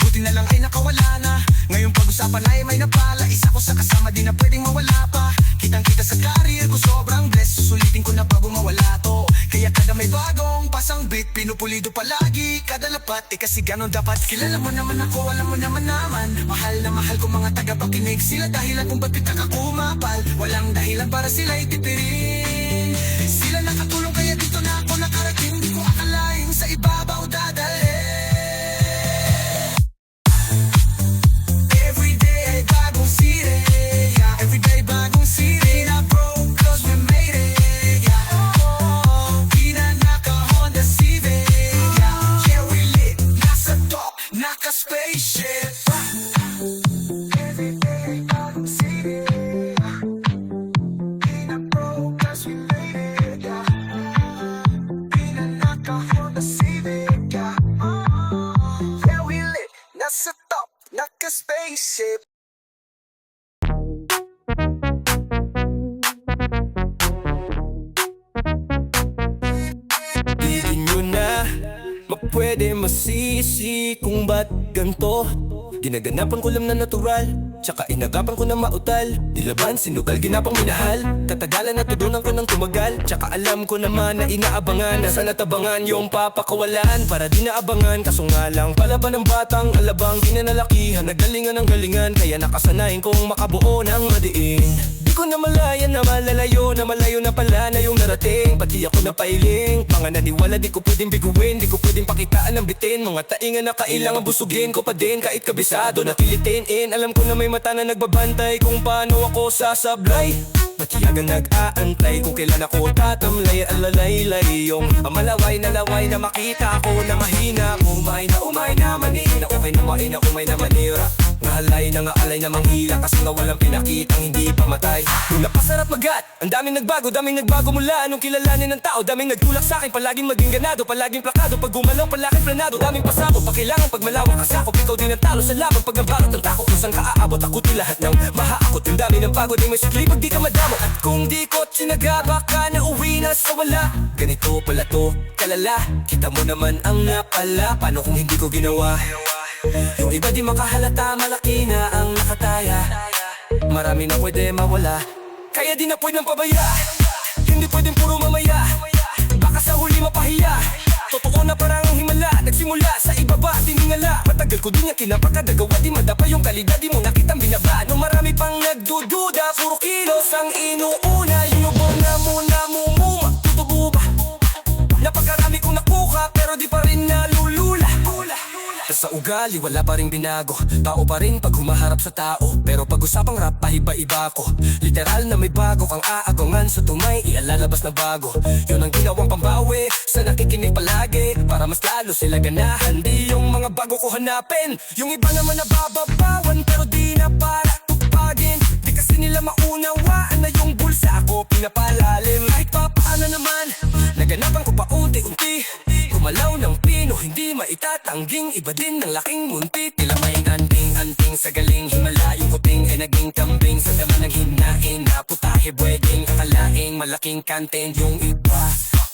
buti na lang ay nakawala na. Ngayong pag-usapan ay may napala, isa ko sa kasama di na pwedeng mawala pa. Kitang-kita sa career ko sobrang blessed, susulitin ko na bago mawala to. Kaya kada may bagong pasang beat, pinupulido palagi kada lapat. Kasi ganon dapat, kilala mo naman ako, alam mo naman. Mahal na mahal ko mga tagapakinig, sila dahilan kung ba't kumapal. Walang dahilan para sila ititirin. Sila nakatulong kaya dito na ako nakarating. Di ko akalain sa ibabaw dadalhin. Everyday ay bagong city, yeah. Everyday bagong city. Na broke cause we made it, yeah. Di na naka-Honda Civic, yeah. Yeah, we lit, nasa top, naka-spaceship. Everyday ay bagong city, yeah. Di na broke cause we made it, yeah. Di na naka-Honda Civic, yeah. Yeah, we lit, nasa top, naka-spaceship. Di nyo na mapwede masisi kung ba't ganto. Ginaganapan ko lang na natural, tsaka inagapan ko na mautal. Dilaban, sinugal, ginapang minahal. Tatagalan na tudunan ko ng tumagal. Tsaka alam ko naman na inaabangan, nasa natabangan yung papakawalan. Para di naabangan, kaso nga lang palaban ng batang alabang. Di na nalakihan, nagalingan ng galingan. Kaya nakasanayin kong makabuo ng madiin. Di ko na malayan na malalayo, na malayo na pala na yung narating. Pati ako na pailing, mga naniwala di ko pwedeng biguin. Di ko pwedeng pakitaan ng bitin. Mga taingan na kailangan busugin ko pa din. Kahit kabisado na tilitin. Alam ko na may mata na nagbabantay kung paano ako sasablay. Ba't Tiyagang nag-aantay kung kailan ako tatamlay. Alalaylay yung malaway na laway na makita ko na mahina. Umay na manina, okay na maina, umay na manira. Ngalay na nga alay na manghila kasi nga walang pinakitang hindi pamatay. Nung napasarap magat, ang daming nagbago mula anong kilalanin ng tao. Daming nagtulak sa akin, palaging maging ganado, palaging plakado. Pag gumalaw, palaging planado, daming pasabog. Pakailangan pag malawak ang sakop, ikaw din ang talo sa laban. Pag nabarot ang takot, kung saan ka aabot, ako di lahat ng mahaakot. Yung dami ng pagod, yung may sukli pag di ka madamo. At kung di ko tinaga, baka na uwi na sa wala. Ganito pala to, kalala, kita mo naman ang napala. Paano kung hindi ko ginawa? Yung iba di makahalata, malaki na ang nakataya. Marami na pwede mawala, kaya di na pwedeng pabaya. Hindi pwedeng puro mamaya, baka sa huli mapahiya. Totoo na parang ang himala, nagsimula sa ibaba, tiningala. Matagal ko din yung kinapakadagawa, di madapa yung kalidad, di mo nakitang binaba. No marami pang nagdududa, puro kilos ang inuuna. Yung ubong na muna mumuma, tutubo ba? Napakarami kong nakuha, pero di pa rin nalulula. Sa ugali wala pa rin binago, tao pa rin pag humaharap sa tao. Pero pag usapang rap pahiba-iba ko, literal na may bago kang aagongan sa tumay, ialalabas na bago. Yun ang ginawang pambawi sa nakikinig palagi, para mas lalo sila ganahan. Di yung mga bago ko hanapin, yung iba naman nabababawan, pero di na para tupagin. Di kasi nila maunawaan na yung bulsa ako pinapalalim. Kahit pa paano naman, naganapan ko pa unti-unti. Gumalaw ng pino, hindi maitatangging. Iba din ng laking munti. Tila may anting-anting sa galing himala. Yung kuting ay naging kambing sa dama ng hinain. Naputahe pwedeng akalaing malaking content. Yung iba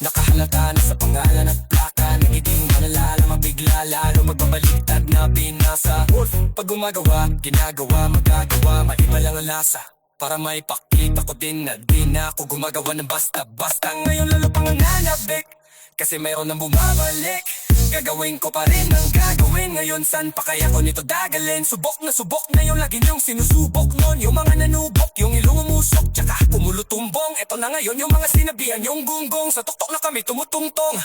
nakahalata na sa pangalan at plaka. Nagiging manalala, mabigla lalo magbabaliktad na binasa. Wolf, pag gumagawa, ginagawa, magagawa, maiba lang ang lasa. Para may pakita ko din na di na ako gumagawa ng basta-basta. Ngayon lalo pang nanabik, kasi mayroon nang bumabalik. Gagawin ko pa rin ang gagawin. Ngayon san pa kaya ko nito dagalin? Subok na yung lagi niyong sinusubok nun. Yung mga nanubok, yung ilong umusok, tsaka kumulutumbong. Eto na ngayon yung mga sinabihan yung gunggong. Sa tuktok na kami tumutungtong.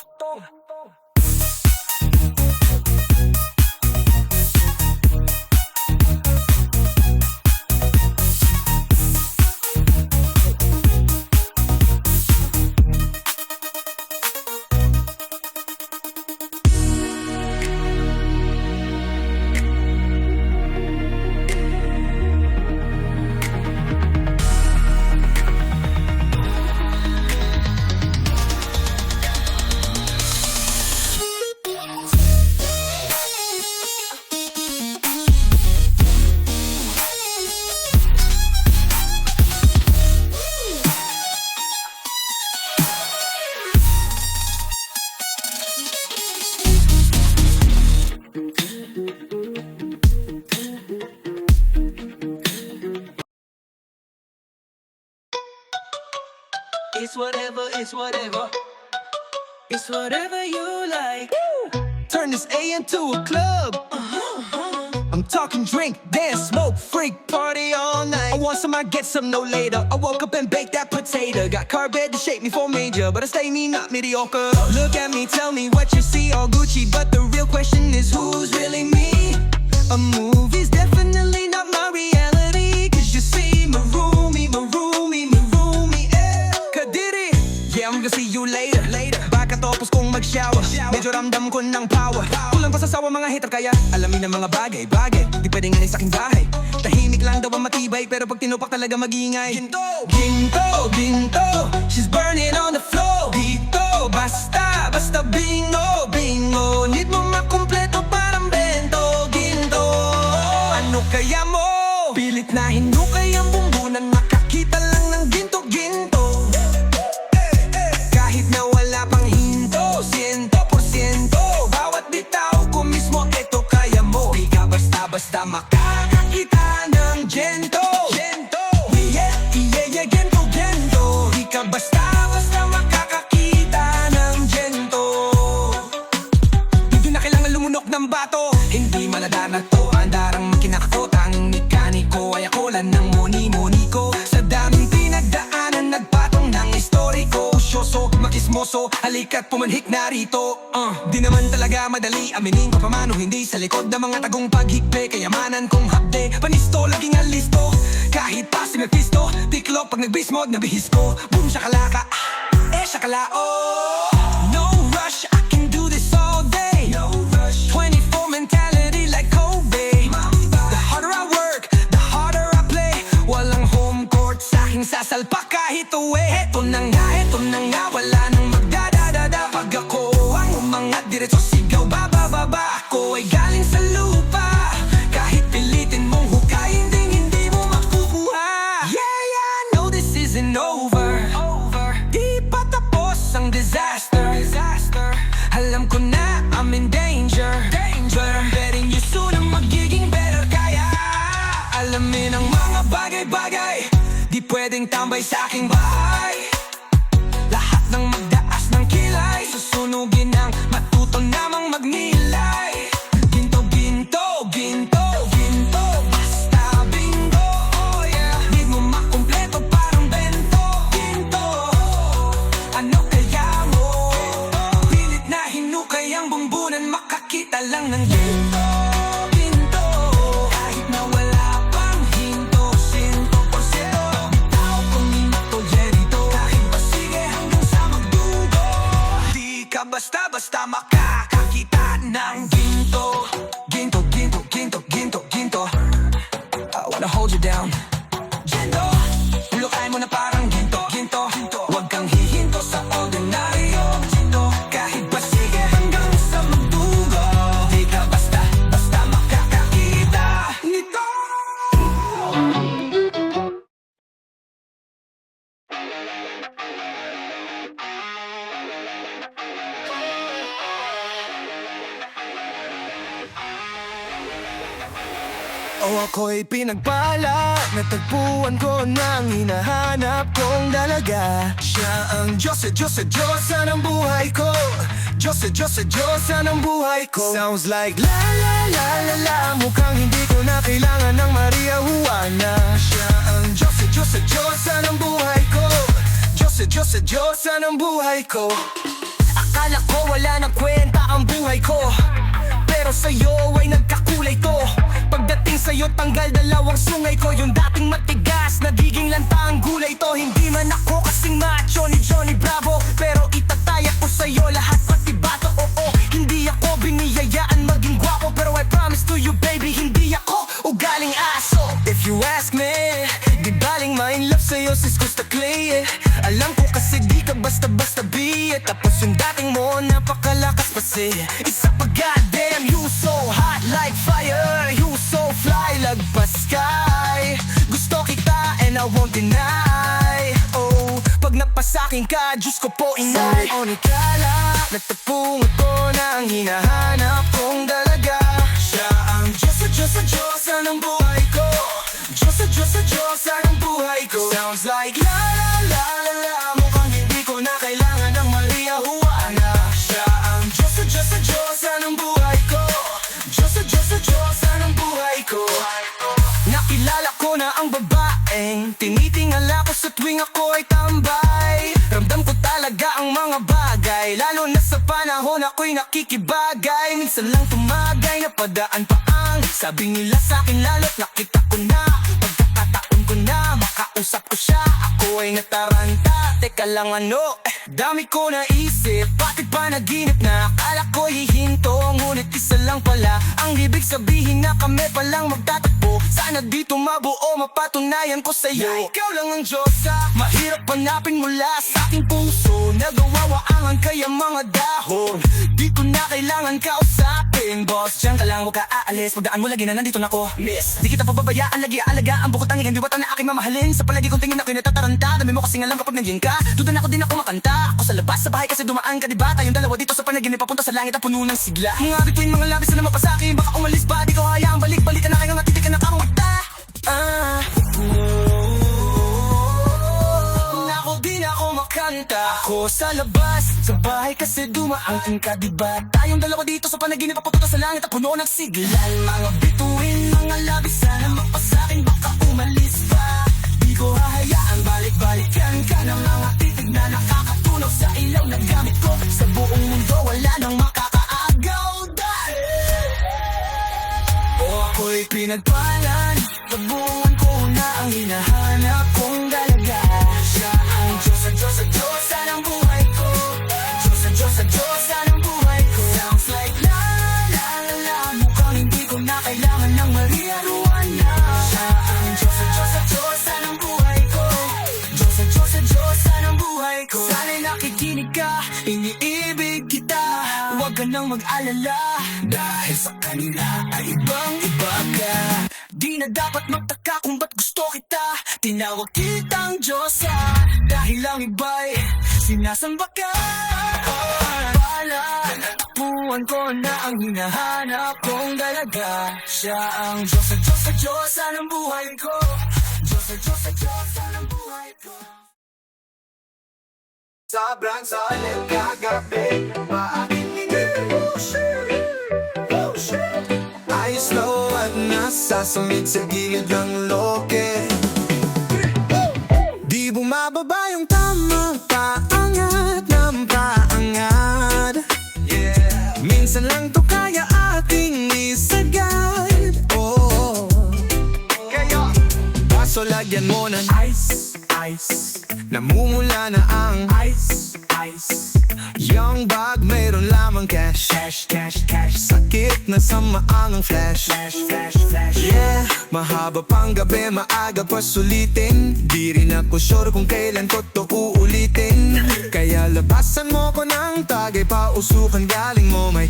It's whatever, it's whatever. It's whatever you like. Turn this A into a club. I'm talking drink, dance, smoke, freak, party all night. I want some, I get some, no later. I woke up and baked that potato. Got car bed to shape me for major, but I stay me not mediocre. Look at me, tell me what you see, all Gucci, but the real question is who's really me? A movie's definitely not my reality. Cause you see, my roomie, Kadiri. Yeah, I'm gonna see you later. Baka tapos kong mag-shower, medyo ramdam ko ng power. Kulang ko sa sawa mga hater, kaya alamin ang mga bagay. Di pwedeng nga sa aking bahay. Tahimik lang daw ang matibay, pero pag tinupak talaga mag-ingay. Ginto, she's burning on the floor. Dito, basta bingo. Need mo makumpleto parang bento. Ginto, ano kaya mo? Pilit na hinukay ang bumbunan, makakita lang ng ginto. Kahit na wala pang hinto, 100%. Bawat bitaw ko mismo, eto kaya mo. Di ka basta makakakita ng gento. Yeah, gento. Di ka basta makakakita ng gento. Hindi na kailangan lumunok ng bato. Hindi maladana to, andarang makinako. Tanging mekaniko ay ako lang ng muni ko. Sa daming pinagdaanan, nagpatong ng historiko. Syoso, makismoso, halika't pumanhik na rito. Di naman talaga madali aminin ko pamano hindi sa likod ng mga tagong paghikpe. Kayamanan kong hapde, panisto laging alisto. Kahit pa si Mephisto, tiklop pag nag-beast mode nabihis ko. Boom shakalaka, shakalao. No rush, I can do this all day. No rush, 24 mentality like Kobe. The harder I work, the harder I play. Walang home court sa'king sasalpak kahit away. Heto na nga, wala nang magdadadada. Pag ako ang umangat, diretso sigaw, baba. Ako ay galing sa lupa. Kahit pilitin mong hukayin, hindi mo makukuha. Yeah, no this isn't over. Di pa tapos ang disaster. Alam ko na I'm in danger. But I'm betting you soon ang magiging better. Kaya alamin ang mga bagay-bagay. Di pwedeng tambay sa aking bahay. Lahat ng magdaas ng kilay, susunugin ang matuto namang magnilay. Ginto, basta bingo. Oh yeah, di mo makumpleto parang bento. Ginto, ano kaya mo? Pilit na hinukay ang bumbunan, makakita lang ng ginto. Kahit na wala pang hinto, 100% bitaw kung minato dito. Kahit pasige hanggang sa magdugo, di ka basta-basta makakakita ng ginto. Ginto, I wanna hold you down. Ginto, lukay mo na parang ginto. Huwag kang hihinto sa ordinaryo. Ginto, kahit pasige hanggang sa magdugo, di ka basta makakakita nito. Ako'y pinagpala, natagpuan ko ng hinahanap kong dalaga. Siya ang Diyos ng buhay ko. Diyos ng buhay ko. Sounds like la la la la la. Mukhang hindi ko na kailangan ng Maria Juana. Siya ang Diyos ng buhay ko. Diyos ng buhay ko. Akala ko wala nang kwenta ang buhay ko, pero sa'yo ay nagkakulay to. Pagdating sa'yo tanggal dalawang sungay ko. Yung dating matigas, nagiging lanta ang gulay to. Hindi man ako kasing macho ni Johnny Bravo, pero itataya ko sa'yo lahat pati bato. Oo, hindi ako biniyayaan maging gwapo, pero I promise to you baby, hindi ako ugaling aso. If you ask me, di baling ma-in love sa'yo sis Costa Clay. Alam ko kasi di ka basta-basta be. Tapos yung dating mo napakalakas pasi. Isa pa goddamn, you so hot like fire. You so fly, lagpas sky. Gusto kita and I won't deny. Oh, pag napasakin ka, Diyos ko po inay. O nikala, natagpuan ko na ang hinahanap kong dalaga. Siya ang Diyos ng buhay ko. Diyos ng buhay ko. Sounds like la la la la la. Mukhang hindi ko na kailangan ng Maria Juana. Siya ang Diyos ng buhay ko. Diyos ng buhay ko. Nakilala ko na ang babaeng tinitingala ko sa tuwing ako ay tambay. Ramdam ko talaga ang mga bagay, lalo na sa panahon ako'y nakikibagay. Minsan lang tumagay, napadaan pa ang sabi nila sa'kin, lalo't nakita ko na. Pagkakataon ko na, makausap ko siya, ako ay nataranta. Teka lang dami ko naisip, bakit ba naginip na? Akala ko hihinto, ngunit isa lang pala ang ibig sabihin na kami palang magtatakbo. Sana dito mabuo, mapatunayan ko sa'yo ikaw lang ang Diyosa. Mahirap hanapin mula sa aking puso, nagawawaangan kaya mga dahon. Di ko na kailangan kausapin, boss. Diyan ka lang, huwag ka aalis. Pagdaan mo lagi na nandito na ko, miss. Di kita pababayaan, lagi aalagaan. Bukod tanging hindi watan na aking mamahalin. Sa palagi kong tingin ako'y natataranta. Dami mo kasing alam kapag nandiyan ka. Dudan ako din ako makanta. Ako sa labas, sa bahay kasi dumaan ka diba? Tayong dalawa dito sa panaginip, papunta sa langit at puno ng sigla. Mga bituin mga labis na mapasakin, baka umalis pa. Di ko hayaang balik-balikan na kayo nga titik ka na kamuta. Nako di na ako makanta. Ako sa labas, sa bahay kasi dumaan ka diba? Tayong dalawa dito sa panaginip, papunta sa langit at puno ng sigla. Mga bituin mga labis sana mapasakin, baka umalis pa. Di ko hahayaan balik-balikan ka ng mga titig na nakakatunog sa ilaw na gamit ko. pinagpalan Pagbuhan ko na ang hinahanap kong dalaga Siya ang Diyos at Diyos at Diyosa ng buhay ko Diyos at Diyos at Diyosa ng buhay ko Sounds like la la la la Mukhang hindi ko na kailangan ng Maria Ruana Siya ang Diyos at Diyos at Diyosa ng buhay ko Diyos at Diyos at Diyosa ng buhay ko Sana'y nakikinig ka, iniibig kita Huwag ka nang mag-alala Dahil sa kanila ay ibang-iba ka Di na dapat magtaka kung ba't gusto kita Tinawag kitang Diyosa Dahil ang iba'y sinasamba ka Pala, natakbuhan ko na ang hinahanap kong dalaga Siya ang Diyos at Diyos at Diyosa ng buhay ko Diyos at Diyos at Diyosa ng buhay ko Sobrang solid kagabi Maakinig oh shit Ayos slow at nasasamid sa gilid ng loke Di bumababa yung tama Paangat ng paangat Minsan lang to kaya ating isagad Oh Kaya Kaso lagyan mo ng ice Namumula na ang ice Young bag mayroon lamang cash Sakit na samaang ang flash Yeah, mahaba pang gabi, maaga pa sulitin Di rin ako sure kung kailan ko to uulitin Kaya labasan mo ko ng tagay Pausukan galing mo may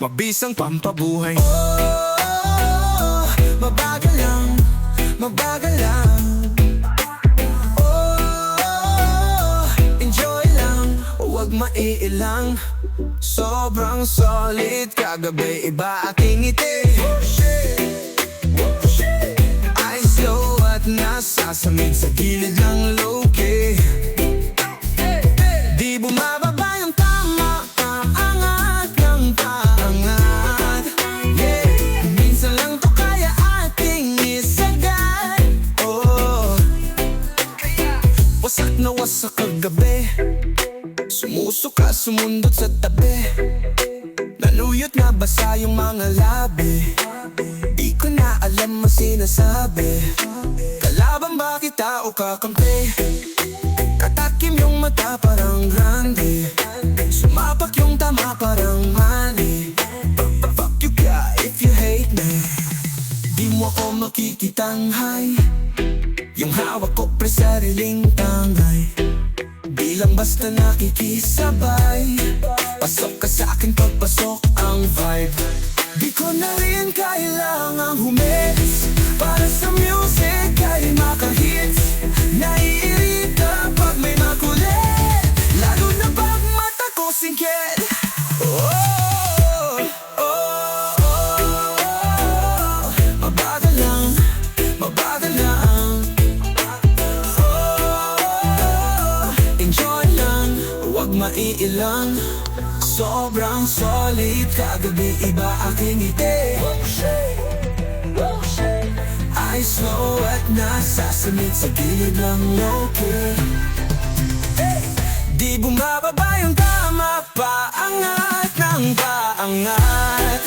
mabisang pampabuhay Oh, mabagal lang Huwag maiilang Sobrang solid Kagabi iba aking ngiti Ay slow at nasasamid sa gilid ng low-key Di bumababa yung tama Paangat ng paangat Minsan lang to kaya ating isagad Oh Wasak na wasak kagabi Sumusuka, sumundot sa tabi Naluyot na basa yung mga labi Di ko na alam ang sinasabi Kalaban ba kita o kakampi? Katakim yung mata parang grande Sumapak yung tama parang money Fuck you ka if you hate me Di mo ako makikitanghay Yung hawak ko pre sariling tangay Bilang basta nakikisabay Pasok ka sa akin pagpasok ang vibe Di ko na rin kailangang humis Para sa music ay makahits Naiirita pag may makulit Lalo na pag mata ko singkit Mabagal lang Huwag maiilang Sobrang solid Kagabi iba aking ngiti I slow at nasasamid sa gilid ng low-key Di bumababa yung tama Paangat ng paangat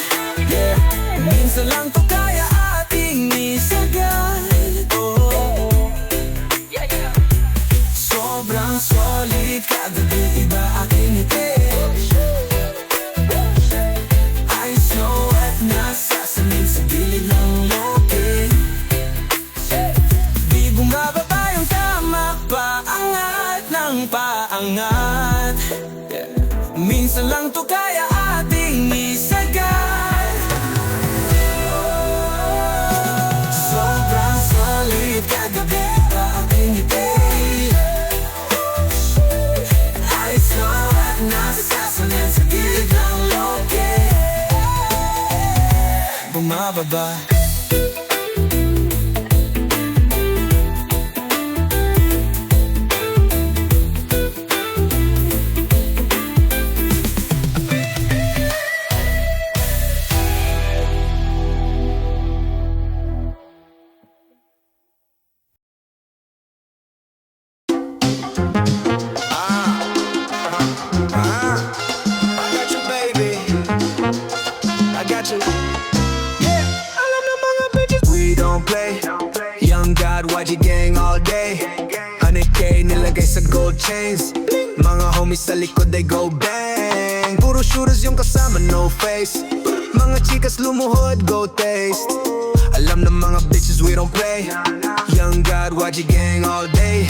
Minsan lang to kaya ating isagad Sobrang solid Kagabi iba aking ngiti I slow at nasasamid sa gilid ng low-key Di bumababa yung tama Paangat ng paangat Minsan lang to kaya ating isagad Sobrang solid Kagabi iba aking ngiti Nasasalit sa gilid ng low-key Bumababa I got you, baby. I got you. Yeah. nilagay sa gold chains. Mga homies sa likod ay go bang. Puro shooters yung kasama, no face. Mga chikas lumuhod, go taste. Alam ng mga bitches we don't play. Young God, YG gang all day.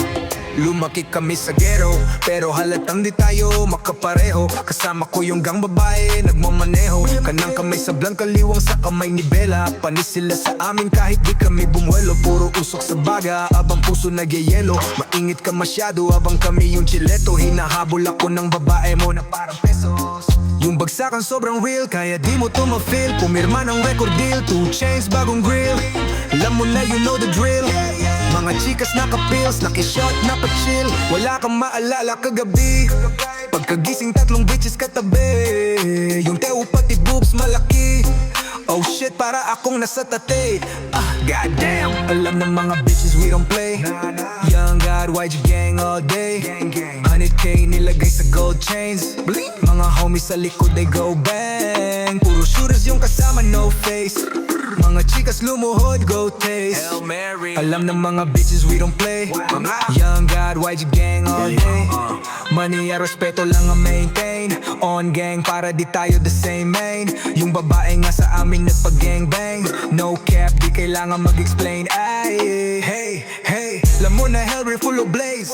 Lumaki kami sa ghetto, pero halatang di tayo makapareho. Kasama ko yung gang babae, nagmamaneho. Kanang kamay sa blank, kaliwang sa kamay ni Bella. Panis sila sa amin kahit di kami bumuelo. Puro usok sa baga, abang puso nagyayelo. Maingit ka masyado, abang kami yung chileto. Hinahabol ako ng babae mo na parang pesos. Yung bagsakan sobrang real, kaya di mo to ma-feel. Pumirma ng record deal, 2 chains, bagong grill. Alam mo na, you know the drill. Mga chikas naka-pills, naki-shot, napa-chill. Wala kang maalala kagabi. Pagkagising 3 bitches katabi. Yung teo pati boobs malaki. Oh shit, para akong nasa tate. Goddamn, alam ng mga bitches we don't play. Young God, YG gang all day. 100K nilagay sa gold chains. Mga homies sa likod they go bang. Puro shooters yung kasama, no face. Mga chikas lumuhod, go taste. Hail Mary. Alam ng mga bitches we don't play. Young God, YG gang all day. Money at respeto lang ang maintain. On gang para di tayo the same main. Yung babae nga sa amin nagpag-gangbang. No cap, di kailangan mag-explain. Ay, hey, hey. Alam mo na Hellray full of blaze.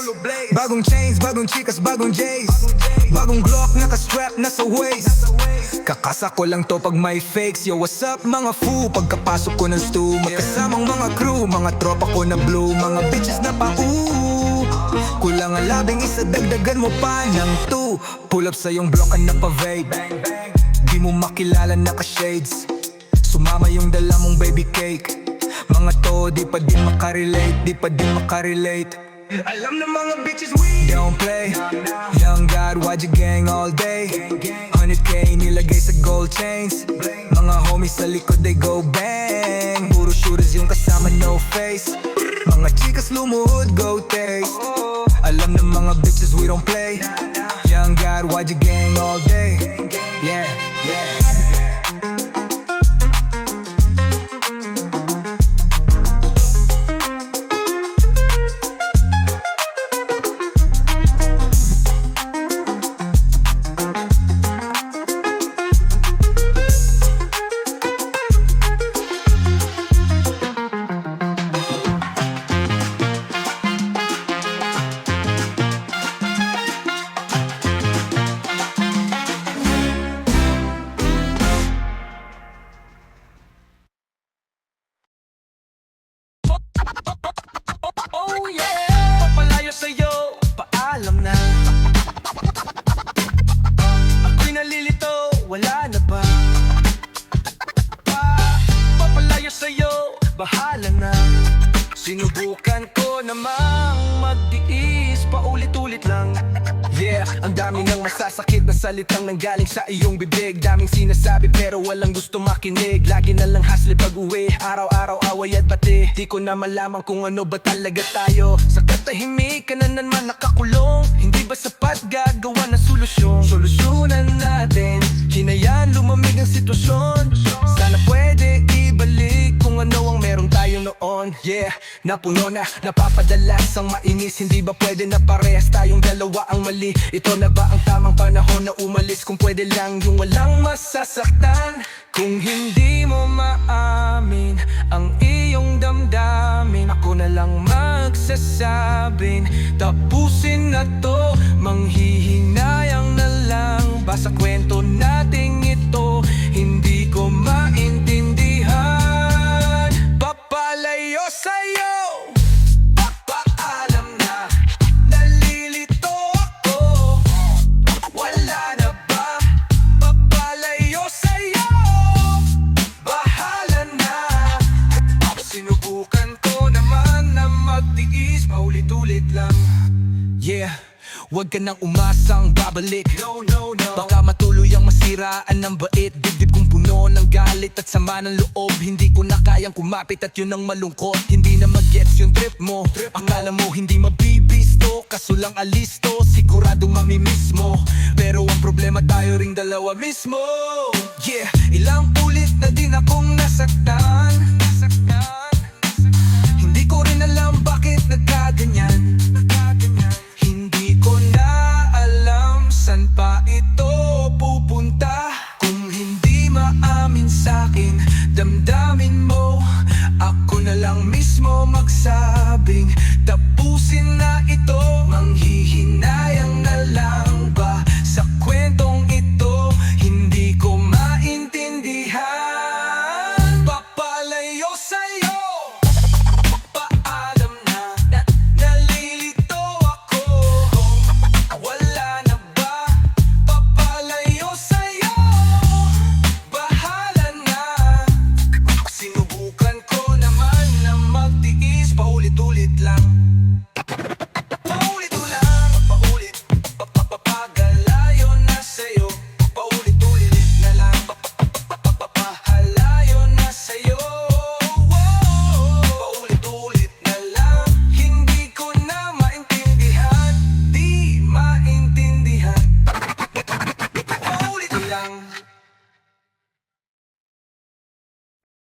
Bagong chains, bagong chikas, bagong J's. Bagong Glock, naka-strap, nasa waist. Kakasa ko lang to pag may fakes. Yo, what's up mga foo? Pagkapasok ko ng stew, magkasamang mga crew. Mga tropa ko na blue, mga bitches na pa-ooh. Kulang ang labing isa, dagdagan mo pa ng 2. Pull up sa yung block na pa-vape. Di mo makilala naka-shades. Sumama yung dala mong baby cake. Mga to, di pa din makarelate. Di pa din makarelate. Alam na mga bitches we don't play. Young God, YG gang all day. 100K nilagay sa gold chains. Mga homies sa likod they go bang. Puro shooters yung kasama, no face. Mga chikas lumuhod, go taste. Alam ng mga bitches we don't play. Young God, YG gang all day. Yeah, yeah. Oh yeah! Papalayo sa'yo, paalam na. Ako'y nalilito, wala na ba? Papalayo sa'yo, bahala na. Sinubukan ko namang magtiis, paulit-ulit lang. Yeah, ang dami ng masasakit na salitang nanggaling sa iyong bibig. Daming sinasabi pero walang gusto makinig. Lagi na lang hustle pag-uwi, araw-araw away at bati. Di ko na malaman kung ano ba talaga tayo. Sa katahimikan na naman nakakulong. Hindi ba sapat gagawa ng solusyon? Solusyonan natin, hinayaan lumamig ang sitwasyon. Sana pwede ibalik kung ano ang meron tayo noon. Yeah, napuno na, napapadalas ang mainis. Hindi ba pwede na parehas tayong dalawa ang mali? Ito na ba ang tamang panahon na umalis? Kung pwede lang yung walang masasaktan. Kung hindi mo maamin ang iyong damdamin, ako na lang magsasabing tapusin na to. Manghihinayang na lang ba sa kwento nating ito? Hindi ko maintindihan. Papalayo sa'yo, papaalam na. Nalilito ako, wala na ba? Papalayo sa'yo, bahala na. Sinubukan ko naman na magtiis, paulit-ulit lang. Yeah, huwag ka nang umasang babalik. No, no, no. Baka matuloy ang masiraan ng bait. Dibdib kong puno ng galit at sama ng loob. Hindi ko na kayang kumapit at yun ang malungkot. Hindi na mag-gets yung trip mo. Akala mo hindi mabibisto, kaso lang alisto. Siguradong mamimiss mo, pero ang problema tayo ring dalawa mismo. Yeah, ilang ulit na din akong nasaktan. Hindi ko rin alam bakit nagkaganyan.